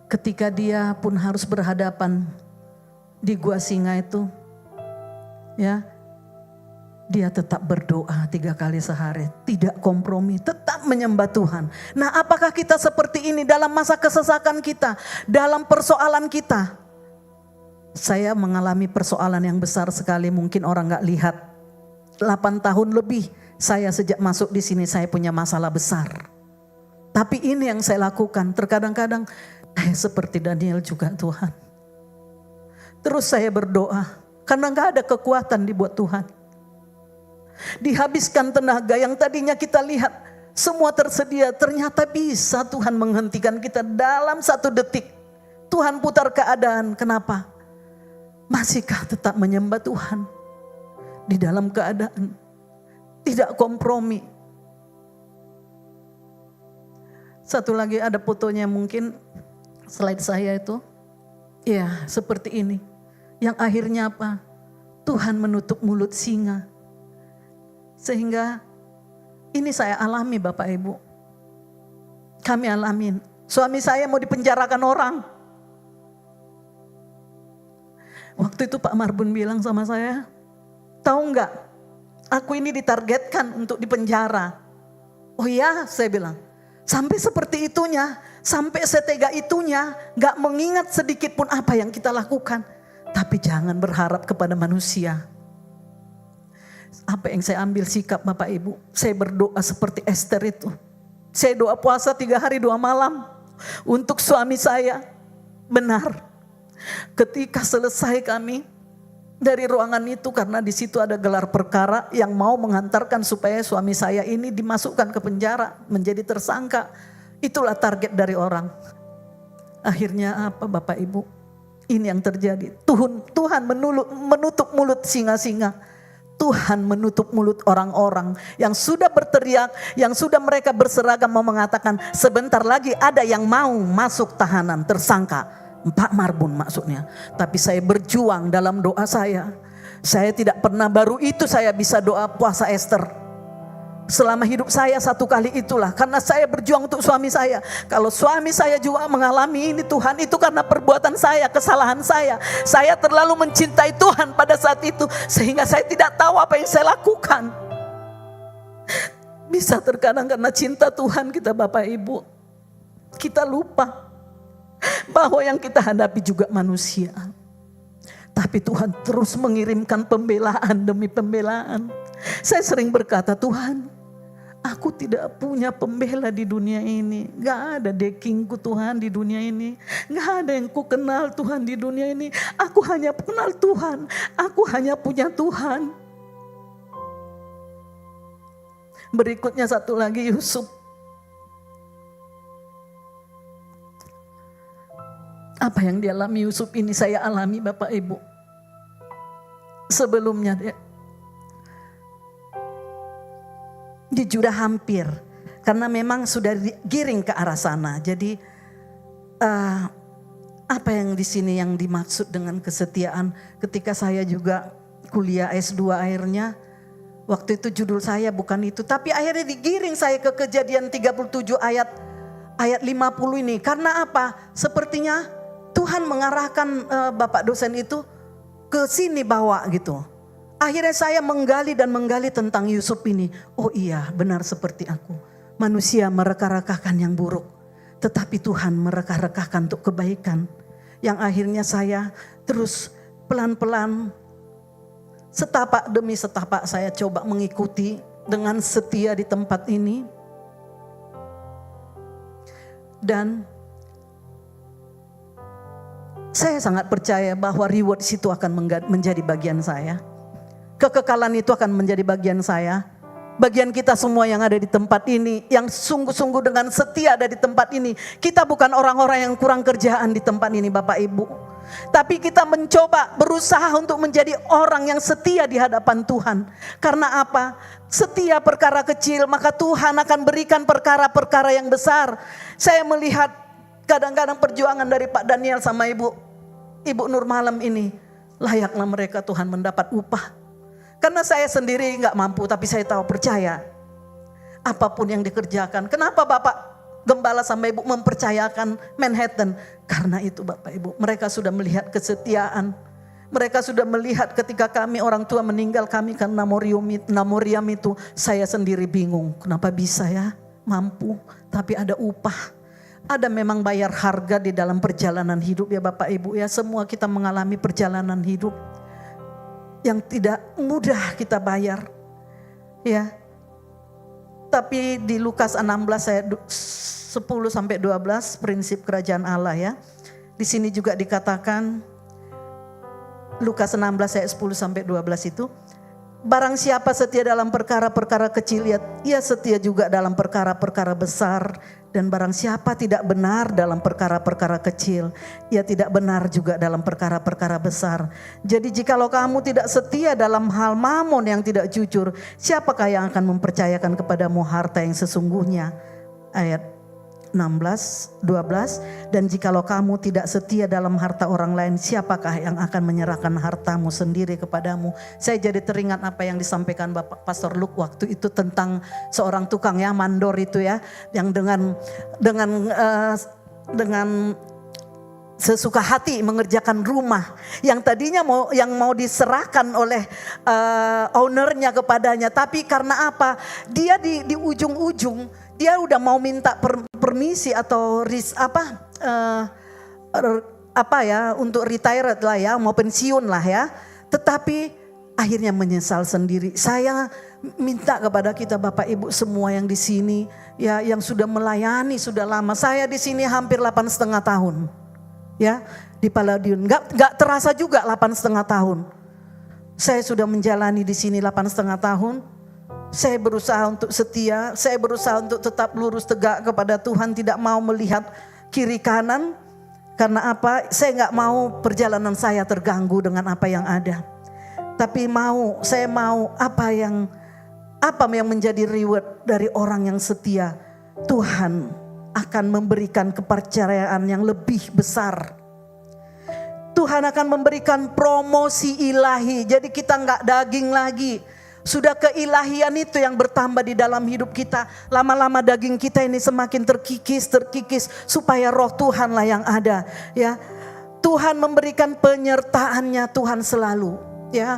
[SPEAKER 3] Ketika dia pun harus berhadapan di gua singa itu, ya, dia tetap berdoa 3 kali sehari, tidak kompromi, tetap menyembah Tuhan. Nah, apakah kita seperti ini dalam masa kesesakan kita, dalam persoalan kita? Saya mengalami persoalan yang besar sekali, mungkin orang gak lihat. 8 tahun lebih saya sejak masuk di sini saya punya masalah besar. Tapi ini yang saya lakukan, terkadang-kadang seperti Daniel juga Tuhan. Terus saya berdoa, karena gak ada kekuatan dibuat Tuhan. Dihabiskan tenaga yang tadinya kita lihat semua tersedia, ternyata bisa Tuhan menghentikan kita dalam 1 detik. Tuhan putar keadaan, kenapa? Masihkah tetap menyembah Tuhan di dalam keadaan tidak kompromi? Satu lagi ada fotonya mungkin slide saya itu. Ya, seperti ini. Yang akhirnya apa? Tuhan menutup mulut singa. Sehingga ini saya alami Bapak Ibu. Kami alamin. Suami saya mau dipenjarakan orang. Waktu itu Pak Marbun bilang sama saya, tahu enggak? Aku ini ditargetkan untuk dipenjara. Oh iya, saya bilang. Sampai seperti itunya, sampai setega itunya, enggak mengingat sedikit pun apa yang kita lakukan. Tapi jangan berharap kepada manusia. Apa yang saya ambil sikap Bapak Ibu, saya berdoa seperti Esther itu. Saya doa puasa 3 hari 2 malam untuk suami saya. Benar, ketika selesai kami dari ruangan itu, karena di situ ada gelar perkara yang mau menghantarkan supaya suami saya ini dimasukkan ke penjara, menjadi tersangka. Itulah target dari orang. Akhirnya apa Bapak Ibu? Ini yang terjadi. Tuhan menutup mulut singa-singa. Tuhan menutup mulut orang-orang yang sudah berteriak, yang sudah mereka berseragam mau mengatakan sebentar lagi ada yang mau masuk tahanan tersangka. Pak Marbun maksudnya. Tapi saya berjuang dalam doa saya. Saya tidak pernah baru itu saya bisa doa puasa Esther. Selama hidup saya 1 kali itulah. Karena saya berjuang untuk suami saya. Kalau suami saya juga mengalami ini Tuhan, itu karena perbuatan saya, kesalahan saya. Saya terlalu mencintai Tuhan pada saat itu. Sehingga saya tidak tahu apa yang saya lakukan. Bisa terkadang karena cinta Tuhan kita Bapak Ibu. Kita lupa bahwa yang kita hadapi juga manusia. Tapi Tuhan terus mengirimkan pembelaan demi pembelaan. Saya sering berkata, Tuhan, aku tidak punya pembela di dunia ini. Gak ada dekingku Tuhan di dunia ini. Gak ada yang ku kenal Tuhan di dunia ini. Aku hanya kenal Tuhan. Aku hanya punya Tuhan. Berikutnya satu lagi Yusuf. Apa yang dialami Yusuf ini saya alami Bapak Ibu. Sebelumnya dia sudah hampir. Karena memang sudah giring ke arah sana. Jadi apa yang di sini yang dimaksud dengan kesetiaan. Ketika saya juga kuliah S2 akhirnya. Waktu itu judul saya bukan itu. Tapi akhirnya digiring saya ke Kejadian 37 ayat 50 ini. Karena apa? Sepertinya Tuhan mengarahkan Bapak dosen itu ke sini bawa gitu. Akhirnya saya menggali dan menggali tentang Yusuf ini. Oh iya, benar seperti aku. Manusia mereka-rekakan yang buruk. Tetapi Tuhan mereka-rekakan untuk kebaikan. Yang akhirnya saya terus pelan-pelan, setapak demi setapak saya coba mengikuti dengan setia di tempat ini. Dan Saya sangat percaya bahwa reward itu akan menjadi bagian saya. Kekekalan itu akan menjadi bagian saya. Bagian kita semua yang ada di tempat ini, yang sungguh-sungguh dengan setia ada di tempat ini. Kita bukan orang-orang yang kurang kerjaan di tempat ini Bapak Ibu. Tapi kita mencoba berusaha untuk menjadi orang yang setia di hadapan Tuhan. Karena apa? Setia perkara kecil, maka Tuhan akan berikan perkara-perkara yang besar. Saya melihat kadang-kadang perjuangan dari Pak Daniel sama Ibu Nur Malam ini. Layaklah mereka Tuhan mendapat upah. Karena saya sendiri gak mampu, tapi saya tahu percaya. Apapun yang dikerjakan. Kenapa Bapak Gembala sama Ibu mempercayakan Manhattan? Karena itu Bapak Ibu, mereka sudah melihat kesetiaan. Mereka sudah melihat ketika kami orang tua meninggal kami kan namorium itu. Saya sendiri bingung, kenapa bisa ya? Mampu, tapi ada upah. Ada memang bayar harga di dalam perjalanan hidup ya Bapak Ibu ya. Semua kita mengalami perjalanan hidup yang tidak mudah kita bayar. Ya. Tapi di Lukas 16 ayat 10 sampai 12 prinsip kerajaan Allah ya. Di sini juga dikatakan Lukas 16 ayat 10 sampai 12 itu, barang siapa setia dalam perkara-perkara kecil, ia setia juga dalam perkara-perkara besar. Dan barang siapa tidak benar dalam perkara-perkara kecil, ia tidak benar juga dalam perkara-perkara besar. Jadi jikalau kamu tidak setia dalam hal mamon yang tidak jujur, siapakah yang akan mempercayakan kepadamu harta yang sesungguhnya? Ayat 16, 12. Dan jikalau kamu tidak setia dalam harta orang lain, siapakah yang akan menyerahkan hartamu sendiri kepadamu? Saya jadi teringat apa yang disampaikan Bapak Pastor Luke waktu itu tentang seorang tukang ya, mandor itu ya, yang dengan sesuka hati mengerjakan rumah yang tadinya mau diserahkan oleh ownernya kepadanya, tapi karena apa? Dia di ujung-ujung dia udah mau minta permisi atau untuk retired lah ya, mau pensiun lah ya. Tetapi akhirnya menyesal sendiri. Saya minta kepada kita Bapak Ibu semua yang di sini ya, yang sudah melayani sudah lama. Saya di sini hampir 8,5 tahun. Ya, di Palladium. Enggak terasa juga 8,5 tahun. Saya sudah menjalani di sini 8,5 tahun. Saya berusaha untuk setia, saya berusaha untuk tetap lurus tegak kepada Tuhan, tidak mau melihat kiri kanan. Karena apa? Saya enggak mau perjalanan saya terganggu dengan apa yang ada. Tapi saya mau apa yang menjadi reward dari orang yang setia. Tuhan akan memberikan kepercayaan yang lebih besar. Tuhan akan memberikan promosi ilahi. Jadi kita enggak daging lagi. Sudah keilahian itu yang bertambah di dalam hidup kita. Lama-lama daging kita ini semakin terkikis supaya roh Tuhanlah yang ada. Ya, Tuhan memberikan penyertaannya Tuhan selalu. Ya,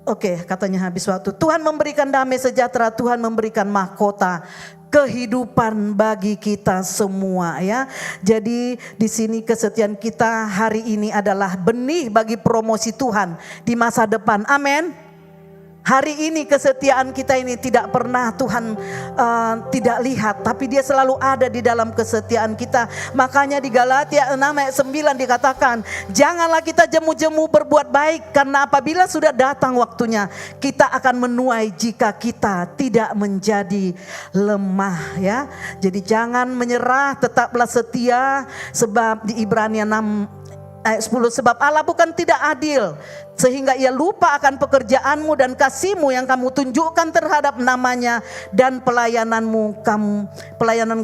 [SPEAKER 3] oke, katanya habis waktu. Tuhan memberikan damai sejahtera, Tuhan memberikan mahkota kehidupan bagi kita semua ya. Jadi di sini kesetiaan kita hari ini adalah benih bagi promosi Tuhan di masa depan. Amin. Hari ini kesetiaan kita ini tidak pernah Tuhan tidak lihat, tapi dia selalu ada di dalam kesetiaan kita. Makanya di Galatia 6 ayat 9 dikatakan, janganlah kita jemu-jemu berbuat baik, karena apabila sudah datang waktunya, kita akan menuai jika kita tidak menjadi lemah ya. Jadi jangan menyerah, tetaplah setia, sebab di Ibrani 6 ayat 10, sebab Allah bukan tidak adil sehingga ia lupa akan pekerjaanmu dan kasihmu yang kamu tunjukkan terhadap namanya dan pelayanan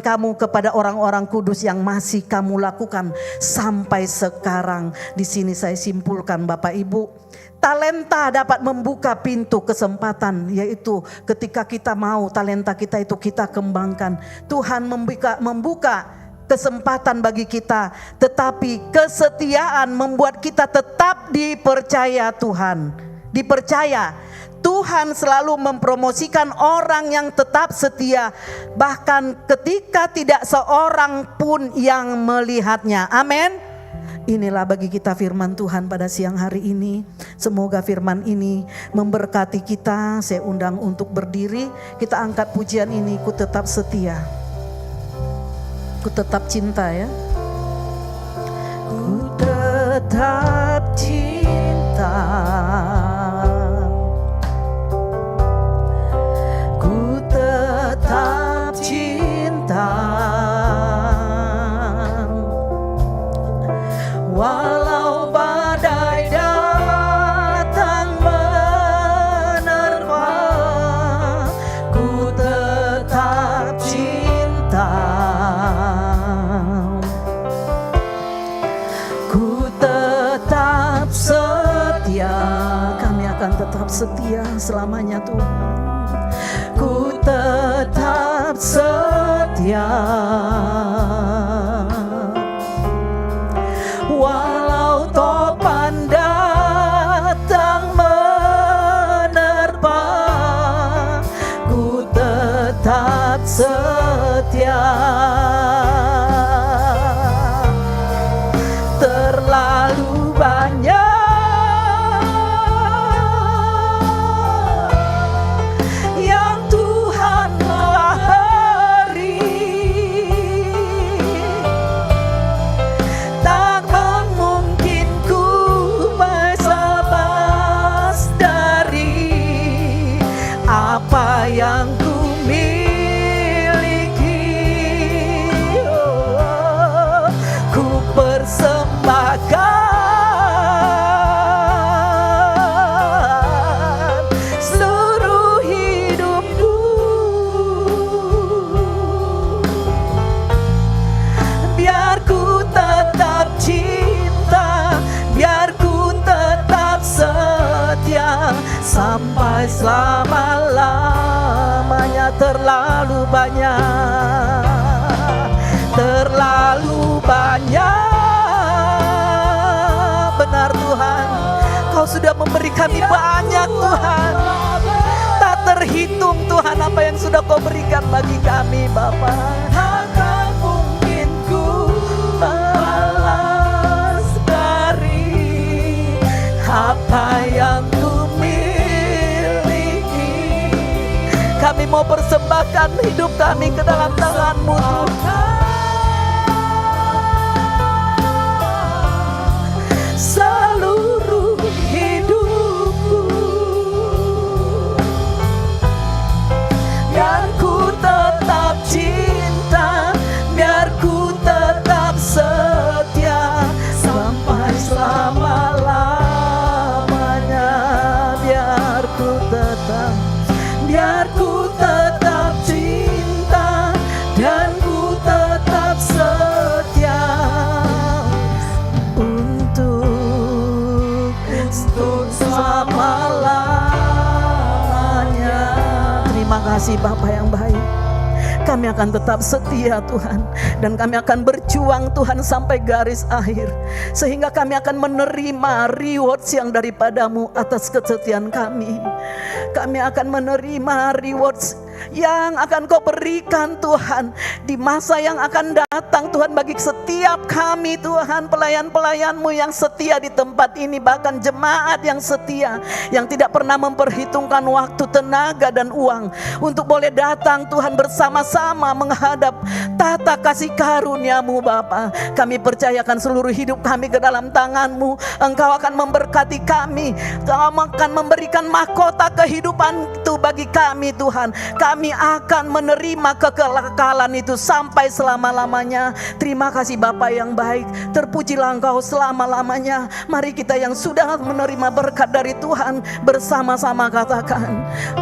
[SPEAKER 3] kamu kepada orang-orang kudus yang masih kamu lakukan sampai sekarang. Di sini saya simpulkan Bapak Ibu, talenta dapat membuka pintu kesempatan, yaitu ketika kita mau talenta kita itu kita kembangkan. Tuhan membuka kesempatan bagi kita, tetapi kesetiaan membuat kita tetap dipercaya Tuhan. Dipercaya. Tuhan selalu mempromosikan orang yang tetap setia, bahkan ketika tidak seorang pun yang melihatnya. Amin. Inilah bagi kita firman Tuhan pada siang hari ini. Semoga firman ini memberkati kita. Saya undang untuk berdiri. Kita angkat pujian ini, ku tetap setia. Ku tetap cinta ya. Ku tetap cinta, ku tetap cinta, walau badai datang menerpa, ku tetap cinta, ku tetap setia. Kami akan tetap setia selamanya Tuhan. Ku tetap setia, walau topan datang menerpa, ku tetap setia. Terlalu banyak yang Tuhan telah beri, tak mungkin ku bisa lepas dari apa yang ku miliki. Oh, ku persembahkan seluruh hidupku, biar ku tetap cinta, biar ku tetap setia sampai selama-lamanya. Terlalu banyak, terlalu banyak, benar Tuhan, Kau sudah memberi kami banyak Tuhan. Tak terhitung Tuhan apa yang sudah Kau berikan bagi kami Bapa. Takkan mungkin ku balas dari apa yang ku miliki. Kami mau persembahkan hidup kami ke dalam tangan-Mu Tuhan. Seluruh hidupku, biar ku tetap cinta, biar ku tetap setia sampai selama-lamanya. Biar ku tetap cinta dan ku tetap setia untuk selama-lamanya. Terima kasih Bapa yang baik. Kami akan tetap setia Tuhan, dan kami akan berjuang Tuhan sampai garis akhir, sehingga kami akan menerima rewards yang daripada-Mu atas kesetiaan kami. Kami akan menerima rewards yang akan Kau berikan Tuhan di masa yang akan datang Tuhan, bagi setiap kami Tuhan, pelayan-pelayan-Mu yang setia di tempat ini, bahkan jemaat yang setia, yang tidak pernah memperhitungkan waktu, tenaga dan uang untuk boleh datang Tuhan bersama-sama menghadap tata kasih karunia-Mu Bapa. Kami percayakan seluruh hidup kami ke dalam tangan-Mu. Engkau akan memberkati kami, Engkau akan memberikan mahkota kehidupan itu bagi kami Tuhan. Kami akan menerima kekekalan itu sampai selama-lamanya. Terima kasih Bapa yang baik. Terpujilah Engkau selama-lamanya. Mari kita yang sudah menerima berkat dari Tuhan bersama-sama katakan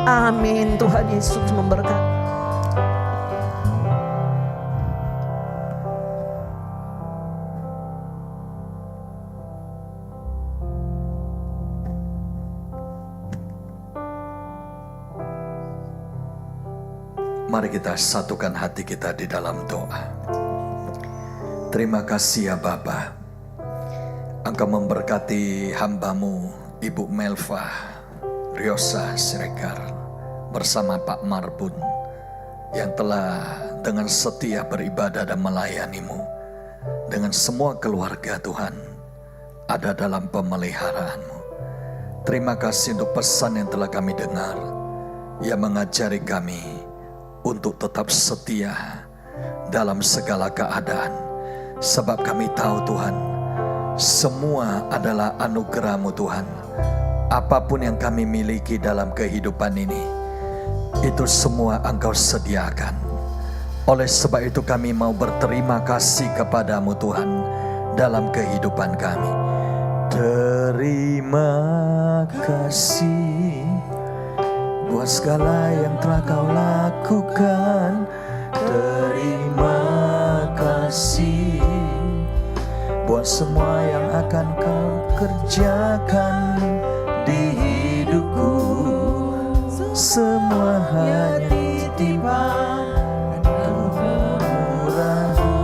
[SPEAKER 3] amin. Tuhan Yesus memberkati.
[SPEAKER 4] Mari kita satukan hati kita di dalam doa. Terima kasih ya Bapa, Engkau memberkati hamba-Mu Ibu Melva Riosa Siregar bersama Pak Marbun yang telah dengan setia beribadah dan melayani-Mu, dengan semua keluarga Tuhan ada dalam pemeliharaan-Mu. Terima kasih untuk pesan yang telah kami dengar, yang mengajari kami untuk tetap setia dalam segala keadaan. Sebab kami tahu Tuhan, Semua adalah anugerah-Mu Tuhan. Apapun yang kami miliki dalam kehidupan ini, itu semua Engkau sediakan. Oleh sebab itu kami mau berterima kasih kepadamu Tuhan dalam kehidupan kami. Terima kasih buat segala yang telah Kau lakukan. Terima kasih buat semua yang akan Kau kerjakan di hidupku. Semua hanya titipan murah-Mu.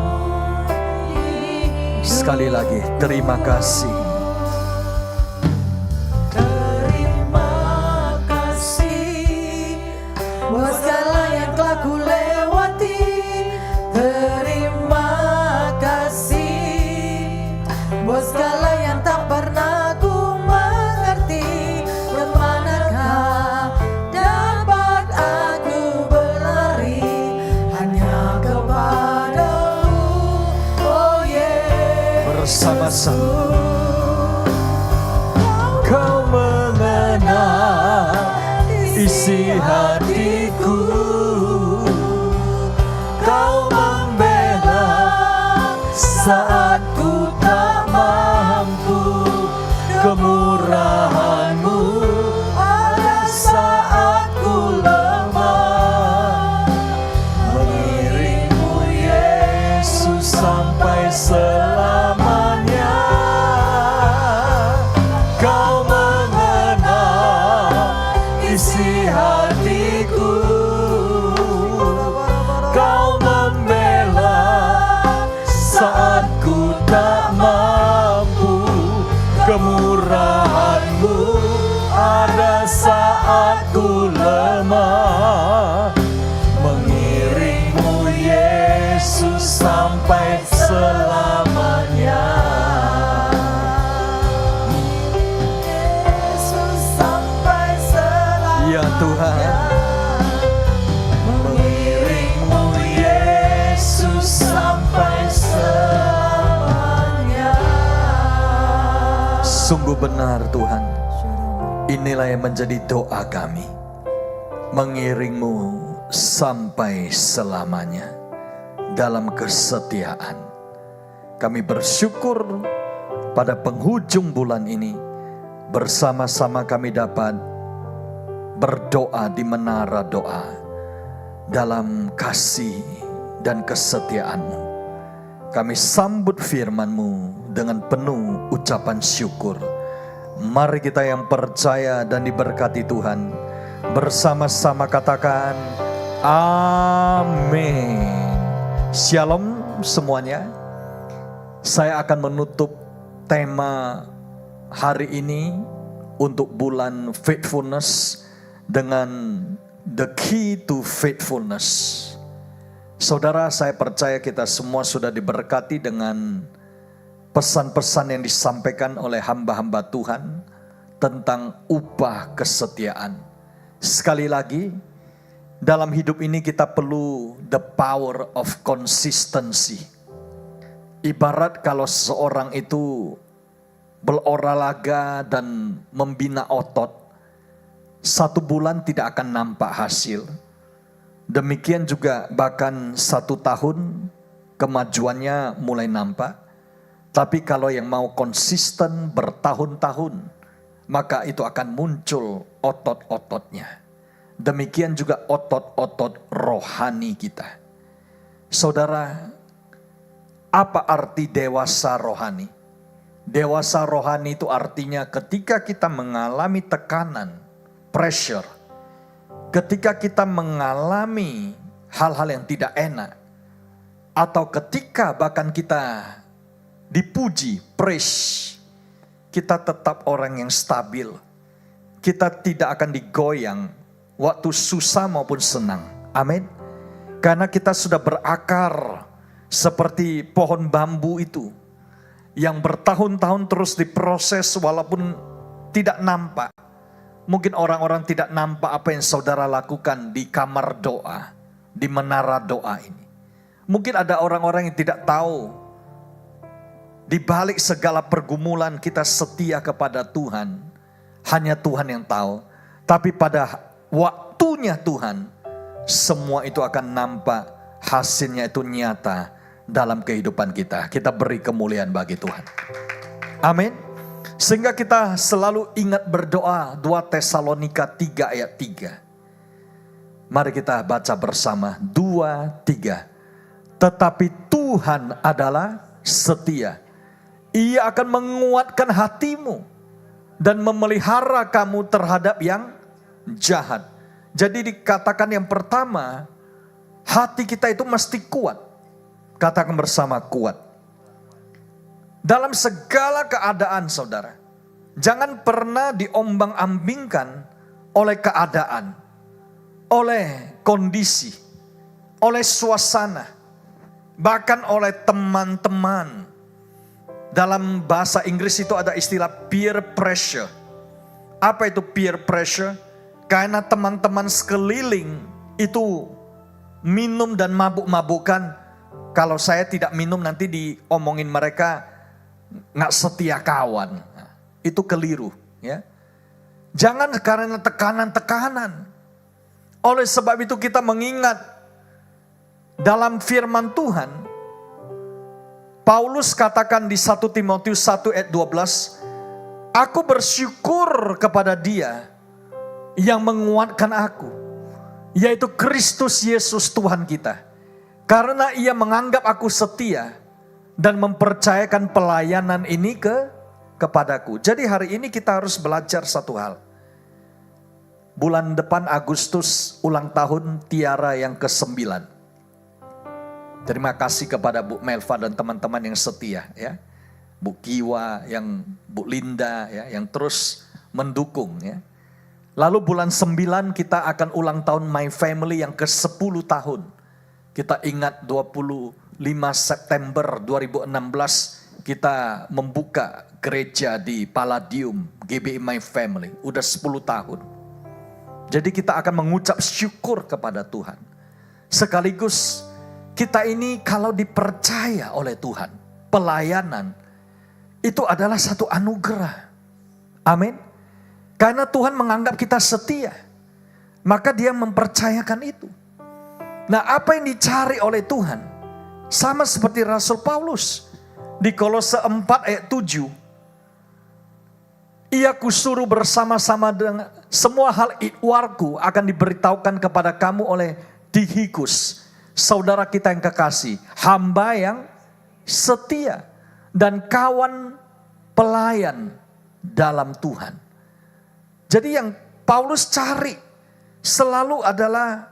[SPEAKER 4] Sekali lagi, terima kasih.
[SPEAKER 2] Buat segala yang telah ku lewati, terima kasih. Buat segala yang tak pernah ku mengerti, kemanakah dapat aku berlari? Hanya kepadamu, oh Yesus.
[SPEAKER 4] Bersama-sama Kau mengenal isi hatiku, Kau membela saat ku tak mampu. Kemurahan-Mu ada saat ku lemah. Mengiring-Mu Yesus sampai selamanya. Kau mengenal isi hatiku, Kau membela saat ku tak mampu. Kemurahan-Mu ada saat ku lemah. Mengiring-Mu Yesus sampai selamanya.
[SPEAKER 2] Yesus sampai selamanya.
[SPEAKER 4] Ya Tuhan, mengiring-Mu Yesus sampai selamanya. Sungguh benar Tuhan, inilah yang menjadi doa kami. Mengiring-Mu sampai selamanya dalam kesetiaan. Kami bersyukur pada penghujung bulan ini bersama-sama kami dapat berdoa di menara doa dalam kasih dan kesetiaan-Mu. Kami sambut firman-Mu dengan penuh ucapan syukur. Mari kita yang percaya dan diberkati Tuhan bersama-sama katakan amin. Shalom semuanya. Saya akan menutup tema hari ini untuk bulan faithfulness dengan the key to faithfulness. Saudara, saya percaya kita semua sudah diberkati dengan pesan-pesan yang disampaikan oleh hamba-hamba Tuhan tentang upah kesetiaan. Sekali lagi, dalam hidup ini kita perlu the power of consistency. Ibarat kalau seorang itu berolahraga dan membina otot, 1 bulan tidak akan nampak hasil. Demikian juga bahkan 1 tahun kemajuannya mulai nampak. Tapi kalau yang mau konsisten bertahun-tahun, maka itu akan muncul otot-ototnya. Demikian juga otot-otot rohani kita. Saudara, apa arti dewasa rohani? Dewasa rohani itu artinya ketika kita mengalami tekanan, pressure, ketika kita mengalami hal-hal yang tidak enak, atau ketika bahkan kita dipuji, praise, kita tetap orang yang stabil. Kita tidak akan digoyang waktu susah maupun senang. Amin. Karena kita sudah berakar seperti pohon bambu itu yang bertahun-tahun terus diproses walaupun tidak nampak. Mungkin orang-orang tidak nampak apa yang saudara lakukan di kamar doa, di menara doa ini. Mungkin ada orang-orang yang tidak tahu di balik segala pergumulan kita setia kepada Tuhan, hanya Tuhan yang tahu. Tapi pada waktunya Tuhan, semua itu akan nampak, hasilnya itu nyata dalam kehidupan kita. Kita beri kemuliaan bagi Tuhan. Amin. Sehingga kita selalu ingat berdoa 2 Tesalonika 3 ayat 3. Mari kita baca bersama 2, 3. Tetapi Tuhan adalah setia. Ia akan menguatkan hatimu dan memelihara kamu terhadap yang jahat. Jadi dikatakan yang pertama, hati kita itu mesti kuat. Katakan bersama, kuat. Dalam segala keadaan saudara, jangan pernah diombang-ambingkan oleh keadaan, oleh kondisi, oleh suasana, bahkan oleh teman-teman. Dalam bahasa Inggris itu ada istilah peer pressure. Apa itu peer pressure? Karena teman-teman sekeliling itu minum dan mabuk-mabukan. Kalau saya tidak minum nanti diomongin mereka nggak setia kawan. Itu keliru, ya. Jangan karena tekanan-tekanan. Oleh sebab itu kita mengingat dalam firman Tuhan, Paulus katakan di 1 Timotius 1 ayat 12, aku bersyukur kepada Dia yang menguatkan aku, yaitu Kristus Yesus Tuhan kita. Karena Ia menganggap aku setia dan mempercayakan pelayanan ini kepadaku. Jadi hari ini kita harus belajar satu hal. Bulan depan Agustus ulang tahun Tiara yang ke-9. Terima kasih kepada Bu Melva dan teman-teman yang setia, ya. Bu Kiwa, yang Bu Linda, ya, yang terus mendukung, ya. Lalu bulan 9 kita akan ulang tahun My Family yang ke-10 tahun. Kita ingat 25 September 2016 kita membuka gereja di Palladium GBI My Family. Udah 10 tahun. Jadi kita akan mengucap syukur kepada Tuhan. Sekaligus kita ini kalau dipercaya oleh Tuhan, pelayanan itu adalah satu anugerah. Amin. Karena Tuhan menganggap kita setia, maka Dia mempercayakan itu. Nah, apa yang dicari oleh Tuhan? Sama seperti Rasul Paulus di Kolose 4 ayat 7. Ia kusuruh bersama-sama dengan semua hal ikwarku akan diberitahukan kepada kamu oleh Tikhikus, saudara kita yang kekasih, hamba yang setia dan kawan pelayan dalam Tuhan. Jadi yang Paulus cari selalu adalah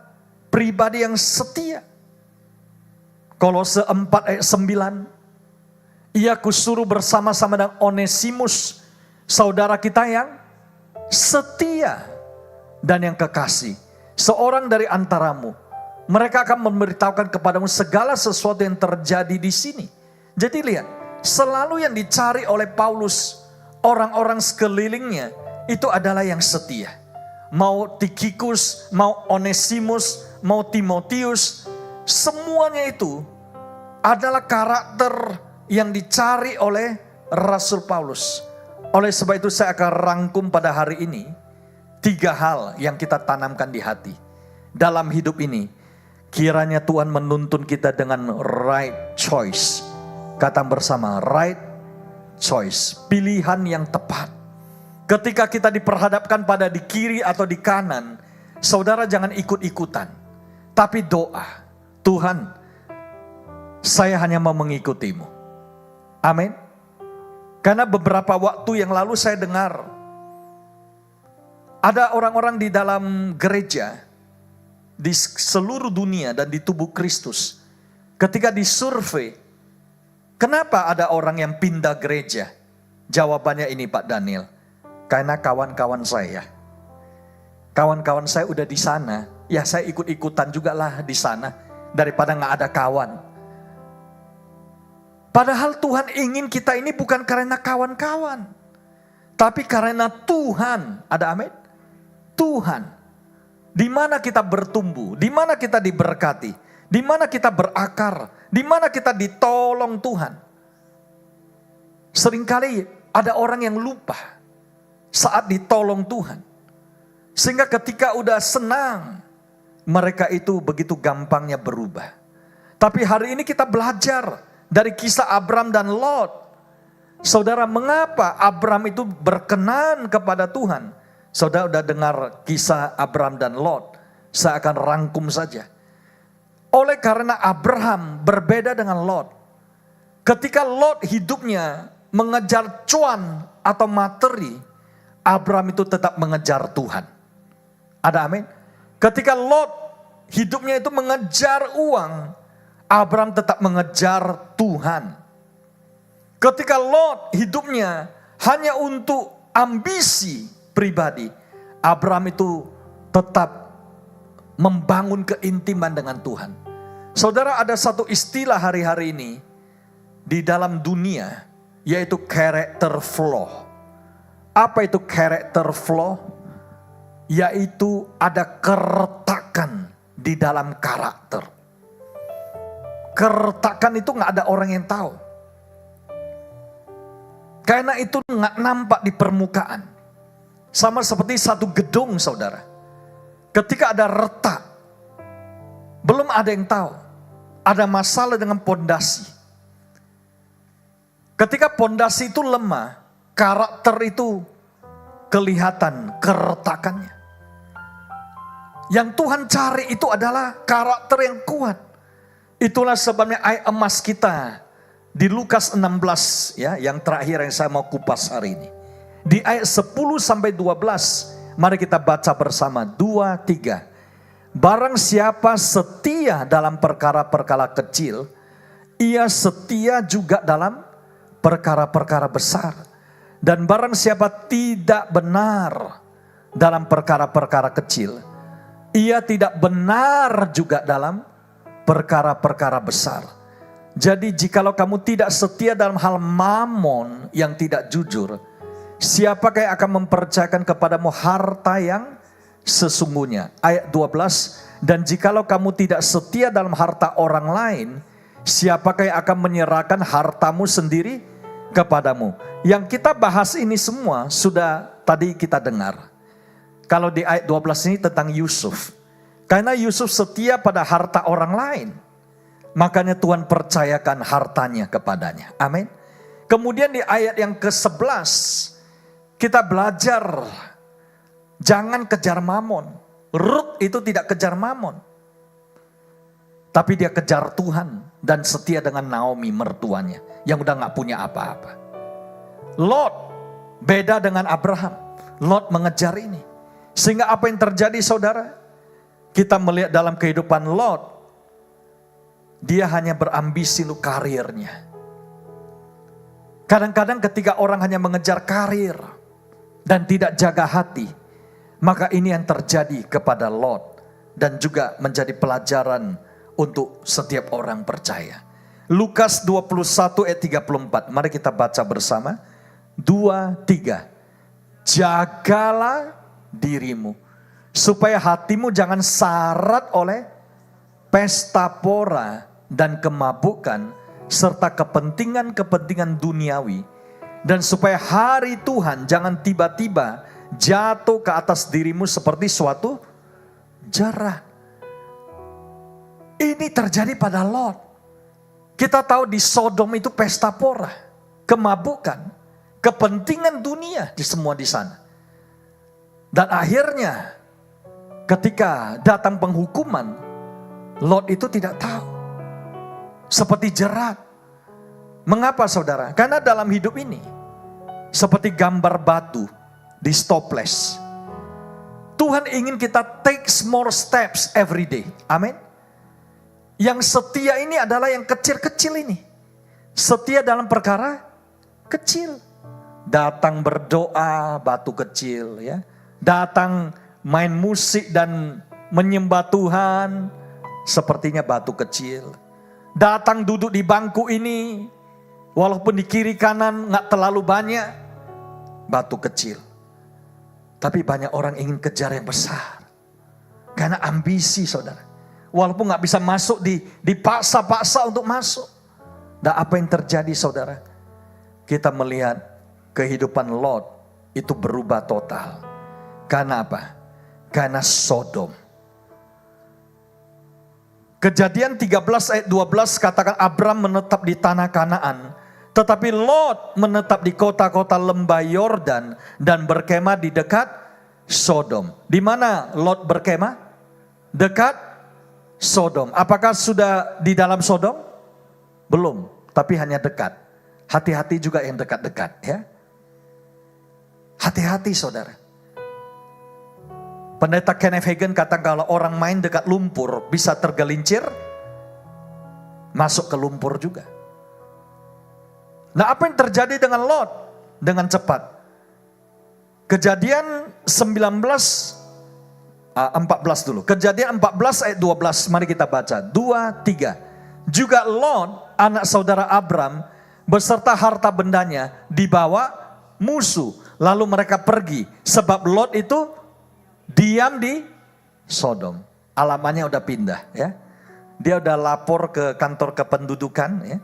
[SPEAKER 4] pribadi yang setia. Kolose 4 ayat 9. Ia kusuruh bersama-sama dengan Onesimus, saudara kita yang setia dan yang kekasih. Seorang dari antaramu, mereka akan memberitahukan kepadamu segala sesuatu yang terjadi di sini. Jadi lihat, selalu yang dicari oleh Paulus, orang-orang sekelilingnya, itu adalah yang setia. Mau Tikhikus, mau Onesimus, mau Timotius, semuanya itu adalah karakter yang dicari oleh Rasul Paulus. Oleh sebab itu saya akan rangkum pada hari ini 3 hal yang kita tanamkan di hati. Dalam hidup ini, kiranya Tuhan menuntun kita dengan right choice. Kata bersama, right choice. Pilihan yang tepat. Ketika kita diperhadapkan pada di kiri atau di kanan, saudara jangan ikut-ikutan. Tapi doa, Tuhan, saya hanya mau mengikutimu. Amin. Karena beberapa waktu yang lalu saya dengar, ada orang-orang di dalam gereja, di seluruh dunia dan di tubuh Kristus, ketika disurvei, kenapa ada orang yang pindah gereja? Jawabannya ini Pak Daniel, karena kawan-kawan saya udah di sana, ya saya ikut-ikutan juga lah di sana, daripada gak ada kawan. Padahal Tuhan ingin kita ini bukan karena kawan-kawan, tapi karena Tuhan. Ada amin? Tuhan. Di mana kita bertumbuh, di mana kita diberkati, di mana kita berakar, di mana kita ditolong Tuhan. Seringkali ada orang yang lupa saat ditolong Tuhan. Sehingga ketika udah senang, mereka itu begitu gampangnya berubah. Tapi hari ini kita belajar dari kisah Abram dan Lot. Saudara, mengapa Abram itu berkenan kepada Tuhan? Saudara udah dengar kisah Abram dan Lot. Saya akan rangkum saja. Oleh karena Abraham berbeda dengan Lot. Ketika Lot hidupnya mengejar cuan atau materi, Abram itu tetap mengejar Tuhan. Ada amin? Ketika Lot hidupnya itu mengejar uang, Abram tetap mengejar Tuhan. Ketika Lot hidupnya hanya untuk ambisi pribadi, Abram itu tetap membangun keintiman dengan Tuhan. Saudara, ada satu istilah hari-hari ini di dalam dunia, yaitu character flaw. Apa itu character flaw? Yaitu ada keretakan di dalam karakter. Keretakan itu gak ada orang yang tahu. Karena itu gak nampak di permukaan. Sama seperti satu gedung, saudara. Ketika ada retak, belum ada yang tahu. Ada masalah dengan pondasi. Ketika pondasi itu lemah, karakter itu kelihatan keretakannya. Yang Tuhan cari itu adalah karakter yang kuat. Itulah sebabnya ayat emas kita di Lukas 16 ya, yang terakhir yang saya mau kupas hari ini. Di ayat 10 sampai 12, mari kita baca bersama 2, 3. Barang siapa setia dalam perkara-perkara kecil, ia setia juga dalam perkara-perkara besar. Dan barang siapa tidak benar dalam perkara-perkara kecil, ia tidak benar juga dalam perkara-perkara besar. Jadi jikalau kamu tidak setia dalam hal mamon yang tidak jujur, siapakah yang akan mempercayakan kepadamu harta yang sesungguhnya? Ayat 12, dan jikalau kamu tidak setia dalam harta orang lain, siapakah yang akan menyerahkan hartamu sendiri kepadamu? Yang kita bahas ini semua sudah tadi kita dengar. Kalau di ayat 12 ini tentang Yusuf. Karena Yusuf setia pada harta orang lain, makanya Tuhan percayakan hartanya kepadanya. Amin. Kemudian di ayat yang ke-11, kita belajar jangan kejar mamon. Rut itu tidak kejar mamon, tapi dia kejar Tuhan dan setia dengan Naomi mertuanya yang udah gak punya apa-apa. Lot beda dengan Abraham. Lot mengejar ini. Sehingga apa yang terjadi, saudara? Kita melihat dalam kehidupan Lot, dia hanya berambisi untuk karirnya. Kadang-kadang ketika orang hanya mengejar karir dan tidak jaga hati, maka ini yang terjadi kepada Lot dan juga menjadi pelajaran untuk setiap orang percaya. Lukas 21 ayat 34, mari kita baca bersama. 2, 3. Jagalah dirimu, supaya hatimu jangan syarat oleh pesta pora dan kemabukan, serta kepentingan-kepentingan duniawi, dan supaya hari Tuhan jangan tiba-tiba jatuh ke atas dirimu seperti suatu jerah. Ini terjadi pada Lot. Kita tahu di Sodom itu pesta pora, kemabukan, kepentingan dunia di semua di sana. Dan akhirnya ketika datang penghukuman, Lot itu tidak tahu. Seperti jerat. Mengapa, saudara? Karena dalam hidup ini seperti gambar batu di stopless. Tuhan ingin kita take more steps every day. Amin. Yang setia ini adalah yang kecil-kecil ini. Setia dalam perkara kecil. Datang berdoa, batu kecil ya. Datang main musik dan menyembah Tuhan, sepertinya batu kecil. Datang duduk di bangku ini, walaupun di kiri kanan gak terlalu banyak, batu kecil. Tapi banyak orang ingin kejar yang besar. Karena ambisi, saudara. Walaupun gak bisa masuk, dipaksa-paksa untuk masuk. Dan apa yang terjadi, saudara? kita melihat kehidupan Lot itu berubah total. Karena apa? Karena Sodom. Kejadian 13 ayat 12 katakan Abram menetap di tanah Kanaan, tetapi Lot menetap di kota-kota lembah Yordan dan berkemah di dekat Sodom. Di mana Lot berkemah? Dekat Sodom. Apakah sudah di dalam Sodom? Belum, tapi hanya dekat. Hati-hati juga yang dekat-dekat ya. Hati-hati saudara. Pendeta Kenneth Hagin kata kalau orang main dekat lumpur bisa tergelincir masuk ke lumpur juga. Nah, apa yang terjadi dengan Lot? Dengan cepat. Kejadian 14 dulu. Kejadian 14 ayat 12 mari kita baca. 2, 3. Juga Lot anak saudara Abram beserta harta bendanya dibawa musuh. Lalu mereka pergi. Sebab Lot itu diam di Sodom. Alamannya udah pindah ya. Dia udah lapor ke kantor kependudukan ya.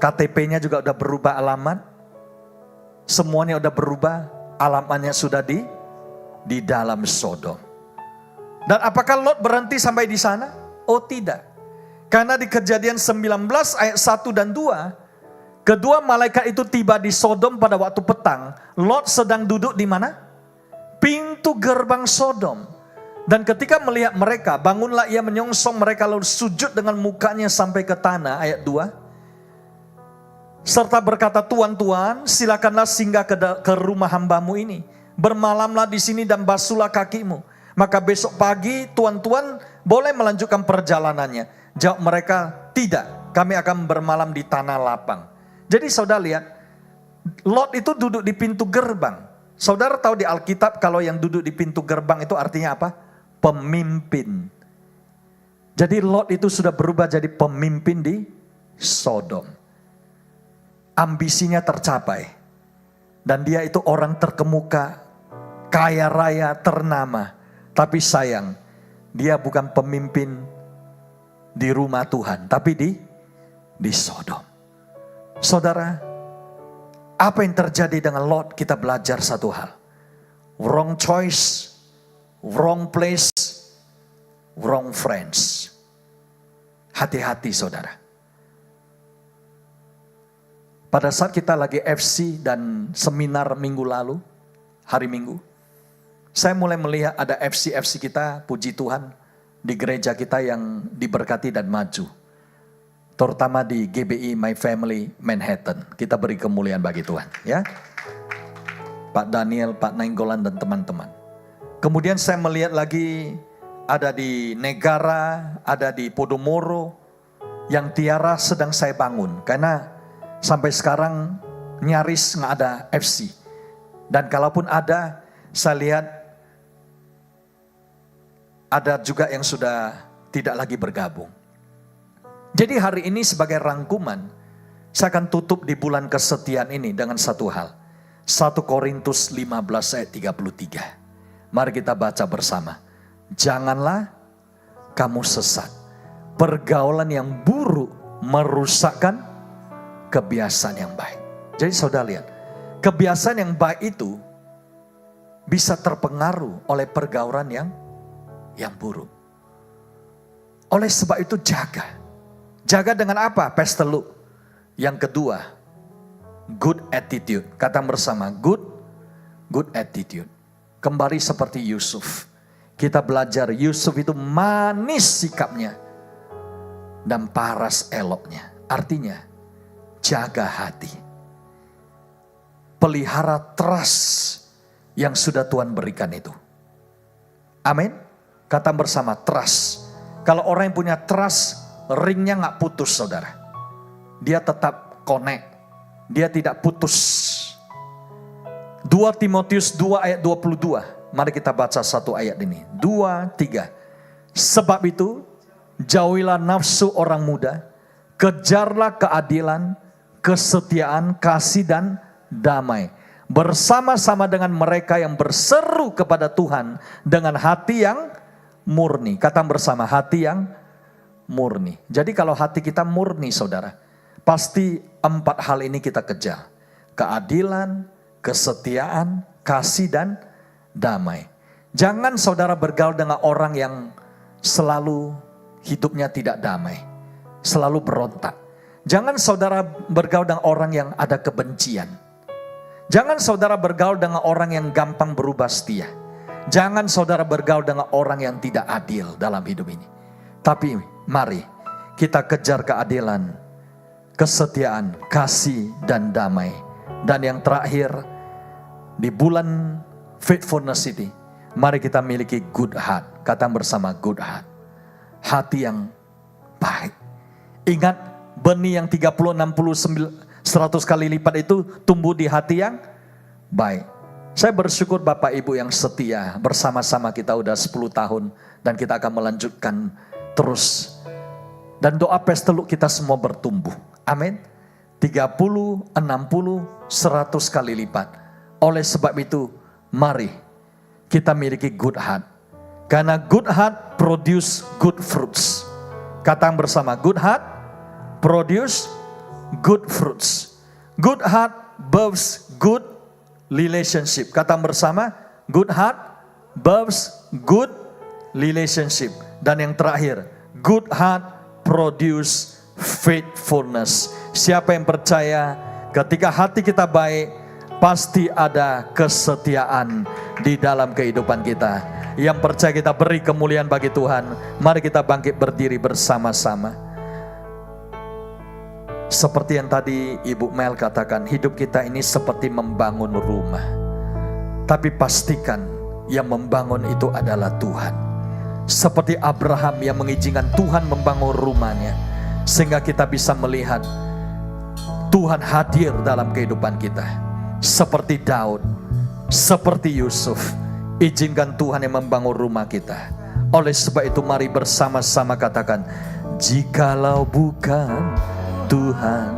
[SPEAKER 4] KTP-nya juga udah berubah alamat. Semuanya udah berubah. Alamatnya sudah di dalam Sodom. Dan apakah Lot berhenti sampai di sana? Oh tidak. Karena di Kejadian 19 ayat 1 dan 2, kedua malaikat itu tiba di Sodom pada waktu petang. Lot sedang duduk di mana? Pintu gerbang Sodom. Dan ketika melihat mereka, bangunlah ia menyongsong mereka lalu sujud dengan mukanya sampai ke tanah. Ayat 2. Serta berkata, Tuan-tuan, silakanlah singgah ke rumah hambamu ini. Bermalamlah di sini dan basuhlah kakimu. Maka besok pagi tuan-tuan boleh melanjutkan perjalanannya. Jawab mereka, tidak, kami akan bermalam di tanah lapang. Jadi saudara lihat, Lot itu duduk di pintu gerbang. Saudara tahu di Alkitab kalau yang duduk di pintu gerbang itu artinya apa? Pemimpin. Jadi Lot itu sudah berubah jadi pemimpin di Sodom. Ambisinya tercapai. Dan dia itu orang terkemuka, kaya raya, ternama. Tapi sayang, dia bukan pemimpin di rumah Tuhan, tapi di Sodom. Saudara, apa yang terjadi dengan Lot? Kita belajar satu hal. Wrong choice, wrong place, wrong friends. Hati-hati saudara. Pada saat kita lagi FC dan seminar minggu lalu, hari Minggu, saya mulai melihat ada FC kita, puji Tuhan, di gereja kita yang diberkati dan maju. Terutama di GBI My Family Manhattan. Kita beri kemuliaan bagi Tuhan. Ya, Pak Daniel, Pak Nainggolan dan teman-teman. Kemudian saya melihat lagi ada di Negara, ada di Podomoro, yang Tiara sedang saya bangun. Karena sampai sekarang nyaris nggak ada FC. Dan kalaupun ada, saya lihat ada juga yang sudah tidak lagi bergabung. Jadi hari ini sebagai rangkuman, saya akan tutup di bulan kesetiaan ini dengan satu hal. 1 Korintus 15 ayat 33. Mari kita baca bersama. Janganlah kamu sesat. Pergaulan yang buruk merusakkan kebiasaan yang baik. Jadi saudara lihat, kebiasaan yang baik itu bisa terpengaruh oleh pergaulan yang buruk. Oleh sebab itu jaga. Jaga dengan apa? Pestelu. Yang kedua, good attitude. Kata bersama, good attitude. Kembali seperti Yusuf. Kita belajar Yusuf itu manis sikapnya dan paras eloknya. Artinya, jaga hati. Pelihara trust yang sudah Tuhan berikan itu. Amin. Kata bersama trust. Kalau orang yang punya trust, ringnya gak putus saudara. Dia tetap connect. Dia tidak putus. 2 Timotius 2 ayat 22. Mari kita baca satu ayat ini. 2, 3. Sebab itu, jauhilah nafsu orang muda. Kejarlah keadilan, kesetiaan, kasih dan damai. Bersama-sama dengan mereka yang berseru kepada Tuhan dengan hati yang murni. Kata bersama, hati yang murni. Jadi kalau hati kita murni saudara, pasti 4 hal ini kita kejar. keadilan, kesetiaan, kasih, dan damai. Jangan saudara bergaul dengan orang yang selalu hidupnya tidak damai, selalu berontak. Jangan saudara bergaul dengan orang yang ada kebencian. Jangan saudara bergaul dengan orang yang gampang berubah setia. Jangan saudara bergaul dengan orang yang tidak adil dalam hidup ini. Tapi mari kita kejar keadilan, kesetiaan, kasih, dan damai. Dan yang terakhir, di bulan faithfulness ini, mari kita miliki good heart. Kata bersama, good heart. Hati yang baik. Ingat, benih yang 30, 60, 100 kali lipat itu tumbuh di hati yang baik. Saya bersyukur Bapak Ibu yang setia, bersama-sama kita udah 10 tahun dan kita akan melanjutkan terus. Dan doa Pesteluk kita semua bertumbuh. Amin. 30, 60, 100 kali lipat. Oleh sebab itu, mari kita miliki good heart. Karena good heart produce good fruits. Kata bersama, good heart produce good fruits. Good heart births good relationship. Kata bersama, good heart births good relationship. Dan yang terakhir, good heart produce faithfulness. Siapa yang percaya ketika hati kita baik, pasti ada kesetiaan di dalam kehidupan kita. Yang percaya kita beri kemuliaan bagi Tuhan. Mari kita bangkit berdiri bersama-sama. Seperti yang tadi Ibu Mel katakan, hidup kita ini seperti membangun rumah. Tapi pastikan yang membangun itu adalah Tuhan. Seperti Abraham yang mengizinkan Tuhan membangun rumahnya. Sehingga kita bisa melihat Tuhan hadir dalam kehidupan kita. Seperti Daud, seperti Yusuf. Izinkan Tuhan yang membangun rumah kita. Oleh sebab itu mari bersama-sama katakan, jikalau bukan Tuhan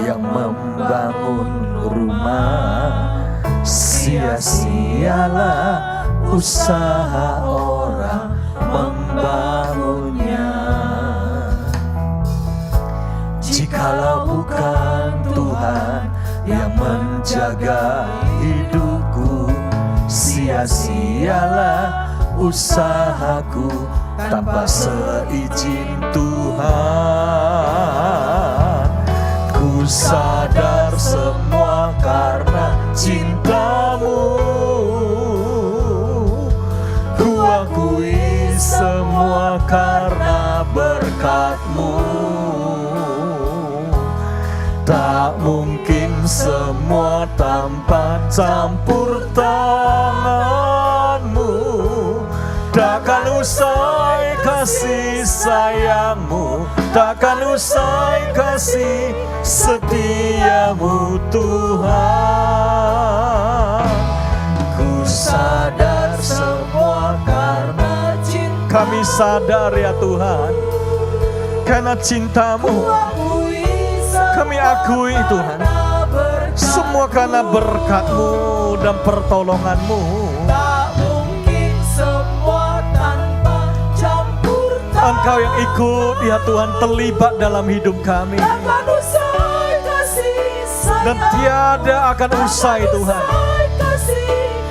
[SPEAKER 4] yang membangun rumah, sia-sialah usaha orang membangunnya. Jikalau bukan Tuhan yang menjaga hidupku, sia-sialah usahaku tanpa seizin Tuhan. Ku sadar semua karena cintamu, ku akui semua karena berkat-Mu. Tak mungkin semua tanpa campur tangan-Mu. Takkan usai kasih sayang-Mu, takkan usai kasih setia-Mu Tuhan. Ku sadar semua karena cinta. Kami sadar ya Tuhan, karena cinta-Mu. Kami akui Tuhan, semua karena berkat-Mu dan pertolongan-Mu.
[SPEAKER 2] Tak mungkin semua tanpa campur tangan.
[SPEAKER 4] Engkau yang ikut ya Tuhan terlibat dalam hidup kami.
[SPEAKER 2] Takkan usai kasih sayang,
[SPEAKER 4] Dan tiada akan usai Tuhan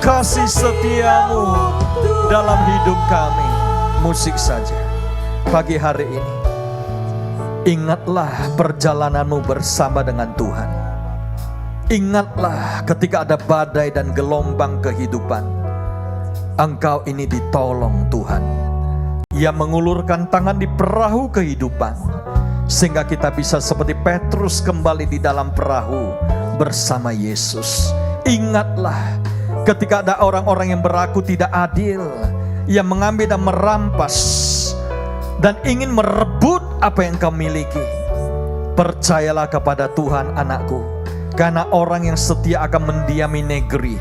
[SPEAKER 4] kasih setia-Mu dalam hidup kami. Musik saja pagi hari ini. Ingatlah perjalananmu bersama dengan Tuhan. Ingatlah ketika ada badai dan gelombang kehidupan, engkau ini ditolong Tuhan. Ia mengulurkan tangan di perahu kehidupan, sehingga kita bisa seperti Petrus kembali di dalam perahu bersama Yesus. Ingatlah ketika ada orang-orang yang berlaku tidak adil, yang mengambil dan merampas dan ingin merebut apa yang kau miliki. Percayalah kepada Tuhan anakku, karena orang yang setia akan mendiami negeri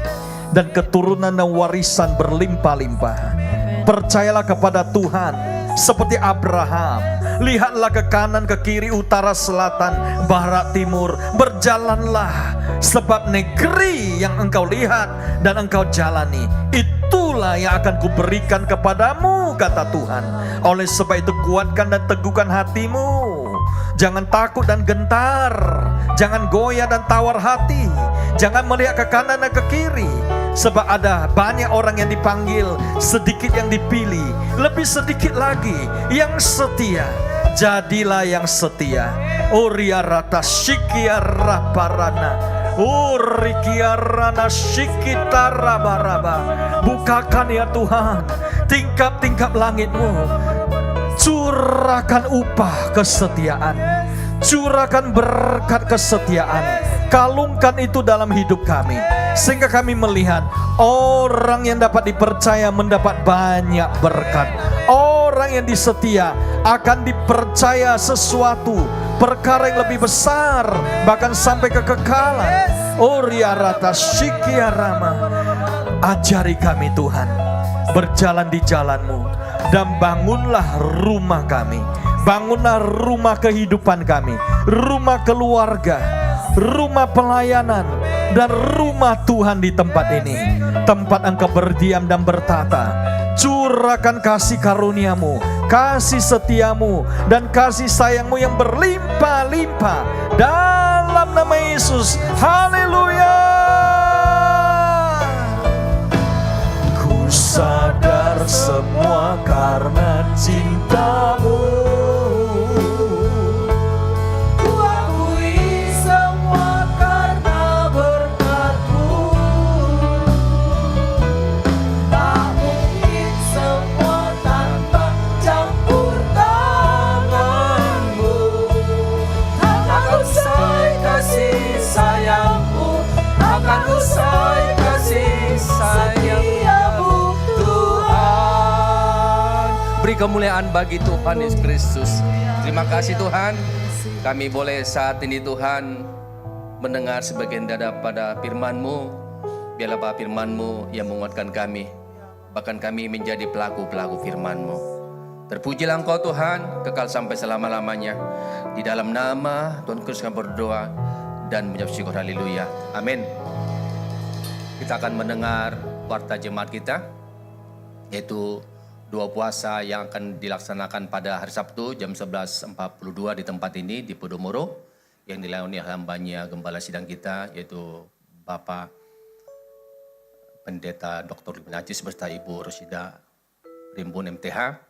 [SPEAKER 4] dan keturunan dan warisan berlimpah-limpah. Percayalah kepada Tuhan seperti Abraham. Lihatlah ke kanan, ke kiri, utara, selatan, barat, timur. Berjalanlah, sebab negeri yang engkau lihat dan engkau jalani, itulah yang akan kuberikan kepadamu, kata Tuhan. Oleh sebab itu kuatkan dan teguhkan hatimu. Jangan takut dan gentar, jangan goyah dan tawar hati, Jangan melihat ke kanan dan ke kiri. Sebab ada banyak orang yang dipanggil, sedikit yang dipilih, lebih sedikit lagi yang setia. Jadilah yang setia. Oria rata shikia raparana. Urikia rana shikita raba-raba. Bukakan ya Tuhan tingkap-tingkap langit-Mu. Curahkan upah kesetiaan. Curahkan berkat kesetiaan. Kalungkan itu dalam hidup kami. Sehingga kami melihat orang yang dapat dipercaya mendapat banyak berkat. Orang yang disetia akan dipercaya sesuatu, perkara yang lebih besar, bahkan sampai kekekalan. Oria rata shikia rama. Ajari kami Tuhan berjalan di jalan-Mu, dan bangunlah rumah kami. Bangunlah rumah kehidupan kami, rumah keluarga, rumah pelayanan, dan rumah Tuhan di tempat ini. Tempat Engkau berdiam dan bertata. Curahkan kasih karunia-Mu, kasih setia-Mu, dan kasih sayang-Mu yang berlimpah-limpah. Dalam nama Yesus, haleluya. Ku sadar semua karena cinta-Mu.
[SPEAKER 5] Beri kemuliaan bagi Tuhan Yesus Kristus. Terima kasih Tuhan, kami boleh saat ini Tuhan mendengar sebagian daripada firman-Mu. Biarlah Bapak firman-Mu yang menguatkan kami, bahkan kami menjadi pelaku-pelaku firman-Mu. Terpujilah Engkau Tuhan, kekal sampai selama-lamanya. Di dalam nama Tuhan Kristus kami berdoa dan mengucap syukur, haleluya, amin. Kita akan mendengar warta jemaat kita, yaitu doa puasa yang akan dilaksanakan pada hari Sabtu jam 11.42 di tempat ini di Podomoro, yang dilayani hambanya gembala sidang kita, yaitu Bapak Pendeta Dr. Najis beserta Ibu Rosida Rimbun MTH,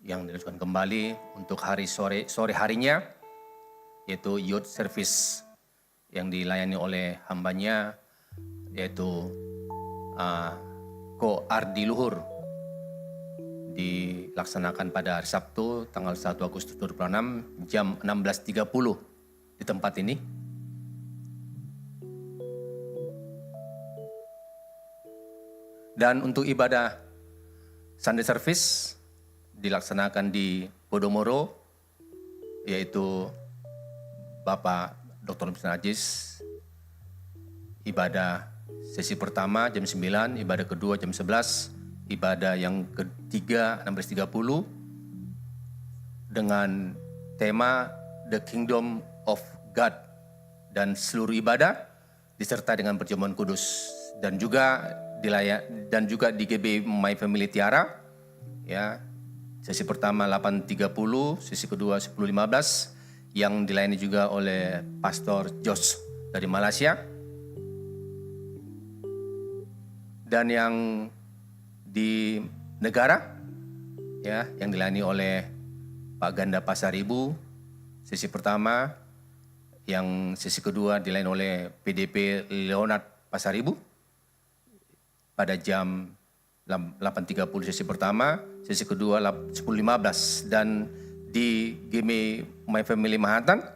[SPEAKER 5] yang dilakukan kembali untuk hari sore harinya, yaitu youth service yang dilayani oleh hambanya, yaitu Ko Ardi Luhur, dilaksanakan pada hari Sabtu tanggal 1 Agustus 2026 jam 16.30 di tempat ini. Dan untuk ibadah Sunday service dilaksanakan di Podomoro, yaitu Bapak Dr. Najis, ibadah sesi pertama jam 9, ibadah kedua jam 11, ibadah yang ketiga 16.30 dengan tema The Kingdom of God, dan seluruh ibadah disertai dengan perjamuan kudus, dan juga di GB My Family Tiara, ya, sesi pertama 8.30, sesi kedua 10.15, yang dilayani juga oleh Pastor Josh dari Malaysia. Dan yang di negara, ya, yang dilayani oleh Pak Ganda Pasaribu, sesi pertama, yang sesi kedua dilayani oleh PDP Leonard Pasaribu pada jam 8.30 sesi pertama, sesi kedua 10.15, dan di GMI My Family Manhattan,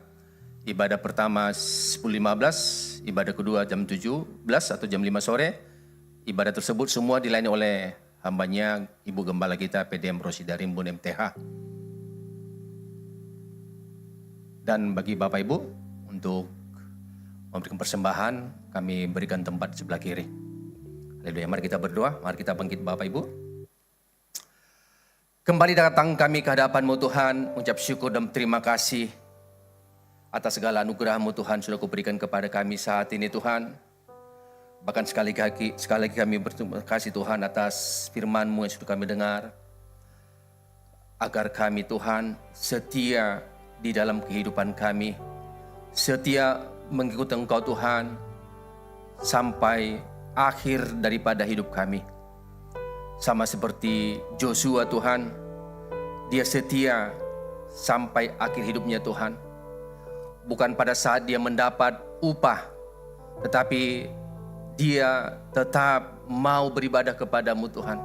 [SPEAKER 5] ibadah pertama 10.15, ibadah kedua jam 17 atau jam 5 sore. Ibadah tersebut semua dilayani oleh hambanya Ibu Gembala kita PDM Rosida Rimbun MTH. Dan bagi Bapak Ibu untuk memberikan persembahan, kami berikan tempat sebelah kiri. Haleluya, mari kita berdoa, mari kita bangkit Bapak Ibu. Kembali datang kami ke hadapan-Mu Tuhan, mengucap syukur dan terima kasih atas segala anugerah-Mu Tuhan sudah Kau berikan kepada kami saat ini Tuhan. Bahkan sekali lagi kami berterima kasih Tuhan atas firman-Mu yang sudah kami dengar. Agar kami Tuhan setia di dalam kehidupan kami. Setia mengikuti Engkau Tuhan sampai akhir daripada hidup kami. Sama seperti Joshua Tuhan, dia setia sampai akhir hidupnya Tuhan. Bukan pada saat dia mendapat upah, tetapi dia tetap mau beribadah kepadamu Tuhan,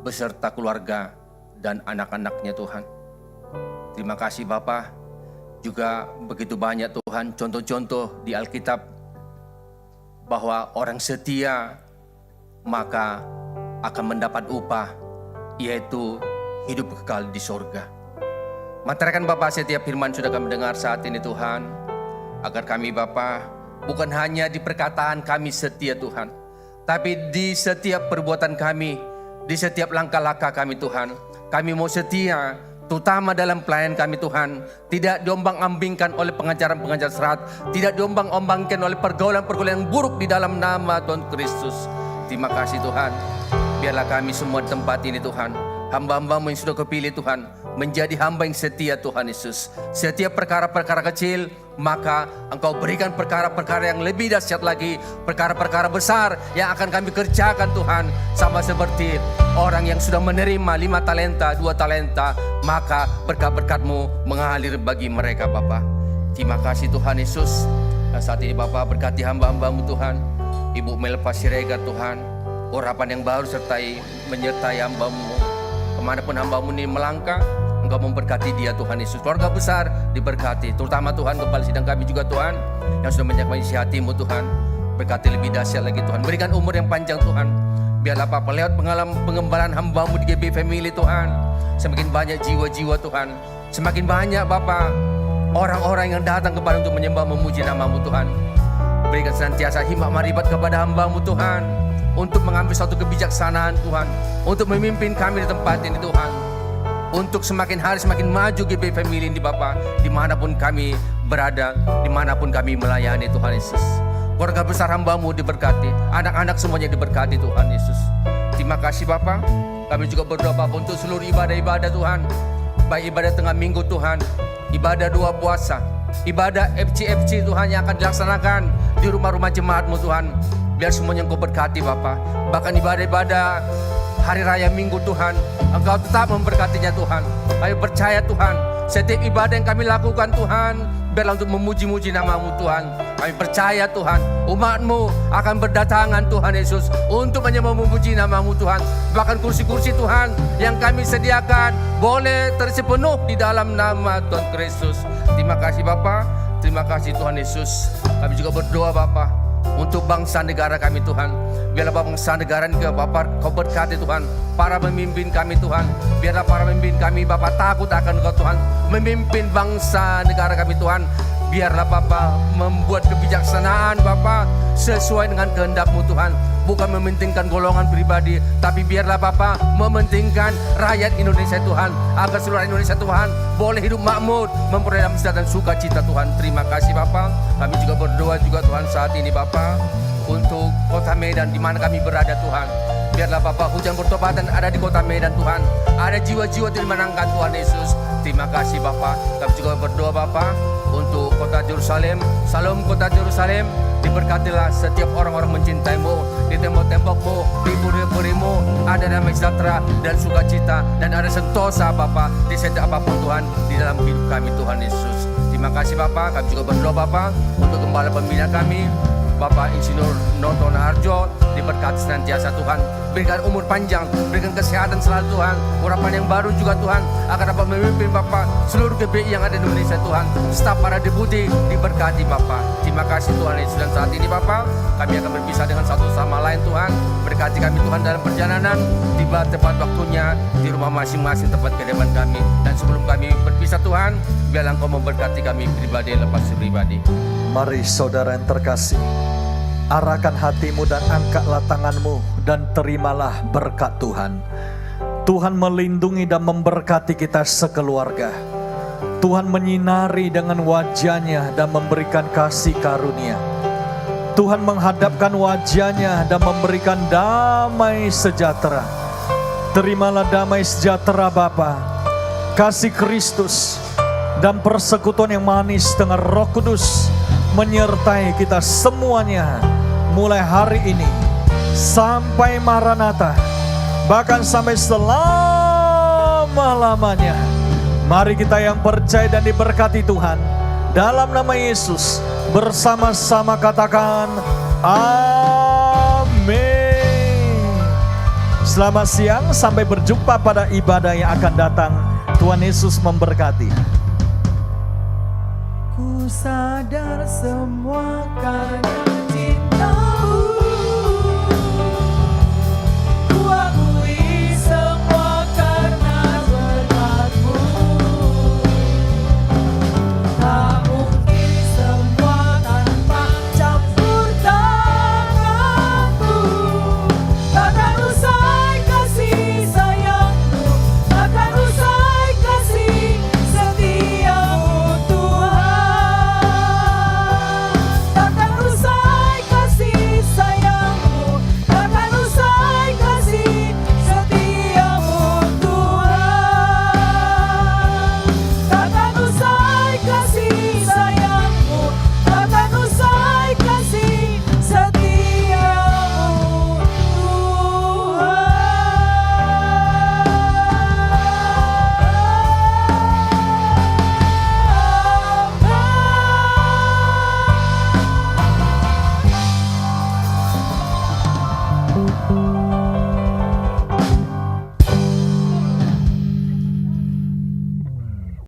[SPEAKER 5] beserta keluarga dan anak-anaknya Tuhan. Terima kasih Bapa. Juga begitu banyak Tuhan contoh-contoh di Alkitab bahwa orang setia maka akan mendapat upah, yaitu hidup kekal di sorga. Materaikan Bapa, setiap firman sudah kami dengar saat ini Tuhan, agar kami Bapa bukan hanya di perkataan kami setia Tuhan, tapi di setiap perbuatan kami, di setiap langkah-langkah kami Tuhan, kami mau setia, terutama dalam pelayanan kami Tuhan, tidak diombang-ambingkan oleh pengajaran-pengajaran serat, tidak diombang-ambingkan oleh pergaulan-pergaulan yang buruk di dalam nama Tuhan Kristus. Terima kasih Tuhan, biarlah kami semua di tempat ini Tuhan, hamba-hambamu yang sudah kepilih Tuhan, menjadi hamba yang setia Tuhan Yesus. Setiap perkara-perkara kecil, maka Engkau berikan perkara-perkara yang lebih dahsyat lagi, perkara-perkara besar yang akan kami kerjakan Tuhan. Sama seperti orang yang sudah menerima 5 talenta, 2 talenta, maka berkat-berkat-Mu mengalir bagi mereka Bapa. Terima kasih Tuhan Yesus. Dan saat ini Bapa berkati hamba-hamba-Mu Tuhan, Ibu Melva Siregar Tuhan, urapan yang baru menyertai hamba-Mu. Kemanapun hamba-Mu ini melangkah, Engkau memberkati dia Tuhan Yesus. Keluarga besar diberkati, terutama Tuhan kepala sidang kami juga Tuhan, yang sudah menyerahkan isi hati-Mu Tuhan. Berkati lebih dahsyat lagi Tuhan, berikan umur yang panjang Tuhan. Biarlah Bapa lewat pengalaman pengembalaan hamba-Mu di GB Family Tuhan, semakin banyak jiwa-jiwa Tuhan, semakin banyak Bapa orang-orang yang datang kepada untuk menyembah memuji nama-Mu Tuhan. Berikan senantiasa hikmat maribat kepada hamba-Mu Tuhan, untuk mengambil suatu kebijaksanaan Tuhan, untuk memimpin kami di tempat ini Tuhan, untuk semakin hari semakin maju GB Family ini Bapa, dimanapun kami berada, dimanapun kami melayani Tuhan Yesus. Keluarga besar hamba-Mu diberkati, anak-anak semuanya diberkati Tuhan Yesus. Terima kasih Bapa. Kami juga berdoa Bapa untuk seluruh ibadah-ibadah Tuhan, baik ibadah tengah minggu Tuhan, ibadah 2 puasa, ibadah FC Tuhan yang akan dilaksanakan di rumah-rumah jemaat-Mu Tuhan. Biar semuanya Engkau berkati Bapa. Bahkan ibadah-ibadah hari raya Minggu Tuhan, Engkau tetap memberkatinya Tuhan. Kami percaya Tuhan, setiap ibadah yang kami lakukan Tuhan, biarlah untuk memuji-muji nama-Mu Tuhan. Kami percaya Tuhan, umat-Mu akan berdatangan Tuhan Yesus untuk menyembah memuji nama-Mu Tuhan. Bahkan kursi-kursi Tuhan yang kami sediakan boleh terisi penuh di dalam nama Tuhan Kristus. Terima kasih Bapa, terima kasih Tuhan Yesus. Kami juga berdoa Bapa untuk bangsa negara kami Tuhan. Biarlah bangsa negara ini Bapa Kau berkati Tuhan, para pemimpin kami Tuhan. Biarlah para pemimpin kami Bapa takut akan Kau Tuhan, memimpin bangsa negara kami Tuhan. Biarlah Bapa membuat kebijaksanaan Bapa sesuai dengan kehendak-Mu Tuhan. Bukan mementingkan golongan pribadi, tapi biarlah Bapa mementingkan rakyat Indonesia Tuhan, agar seluruh Indonesia Tuhan boleh hidup makmur, memperoleh damai sejahtera dan sukacita Tuhan. Terima kasih Bapa. Kami juga berdoa juga Tuhan saat ini Bapa untuk kota Medan di mana kami berada Tuhan. Biarlah Bapa hujan pertobatan ada di kota Medan Tuhan, ada jiwa-jiwa dimenangkan Tuhan Yesus. Terima kasih Bapa. Kami juga berdoa Bapa untuk kota Yerusalem. Salam kota Yerusalem, diberkatilah setiap orang-orang mencintai-Mu. Di tembok-tembok-Mu, di puri-puri-Mu ada damai sejahtera dan sukacita, dan ada sentosa Bapa di setiap apapun Tuhan di dalam hidup kami Tuhan Yesus. Terima kasih Bapa. Kami juga berdoa Bapa untuk gembala pembina kami Bapak Insinyur Noto Naharjo, diberkati senantiasa Tuhan. Berikan umur panjang, berikan kesehatan selalu Tuhan. Urapan yang baru juga Tuhan, agar dapat memimpin Bapak seluruh GBI yang ada di Indonesia Tuhan. Staf para deputi diberkati Bapak. Terima kasih Tuhan Yesus. Dan saat ini Bapak, kami akan berpisah dengan satu sama lain Tuhan. Berkati kami Tuhan dalam perjalanan, tiba tepat waktunya di rumah masing-masing tempat kediaman kami. Dan sebelum kami berpisah Tuhan, biarlah Engkau memberkati kami pribadi lepas pribadi.
[SPEAKER 4] Mari saudara yang terkasih, arahkan hatimu dan angkatlah tanganmu dan terimalah berkat Tuhan. Tuhan melindungi dan memberkati kita sekeluarga. Tuhan menyinari dengan wajahnya dan memberikan kasih karunia. Tuhan menghadapkan wajahnya dan memberikan damai sejahtera. Terimalah damai sejahtera Bapa, kasih Kristus, dan persekutuan yang manis dengan Roh Kudus menyertai kita semuanya mulai hari ini sampai Maranatha, bahkan sampai selama-lamanya. Mari kita yang percaya dan diberkati Tuhan, dalam nama Yesus bersama-sama katakan amin. Selamat siang, sampai berjumpa pada ibadah yang akan datang. Tuhan Yesus memberkati.
[SPEAKER 2] Ku sadar semua karena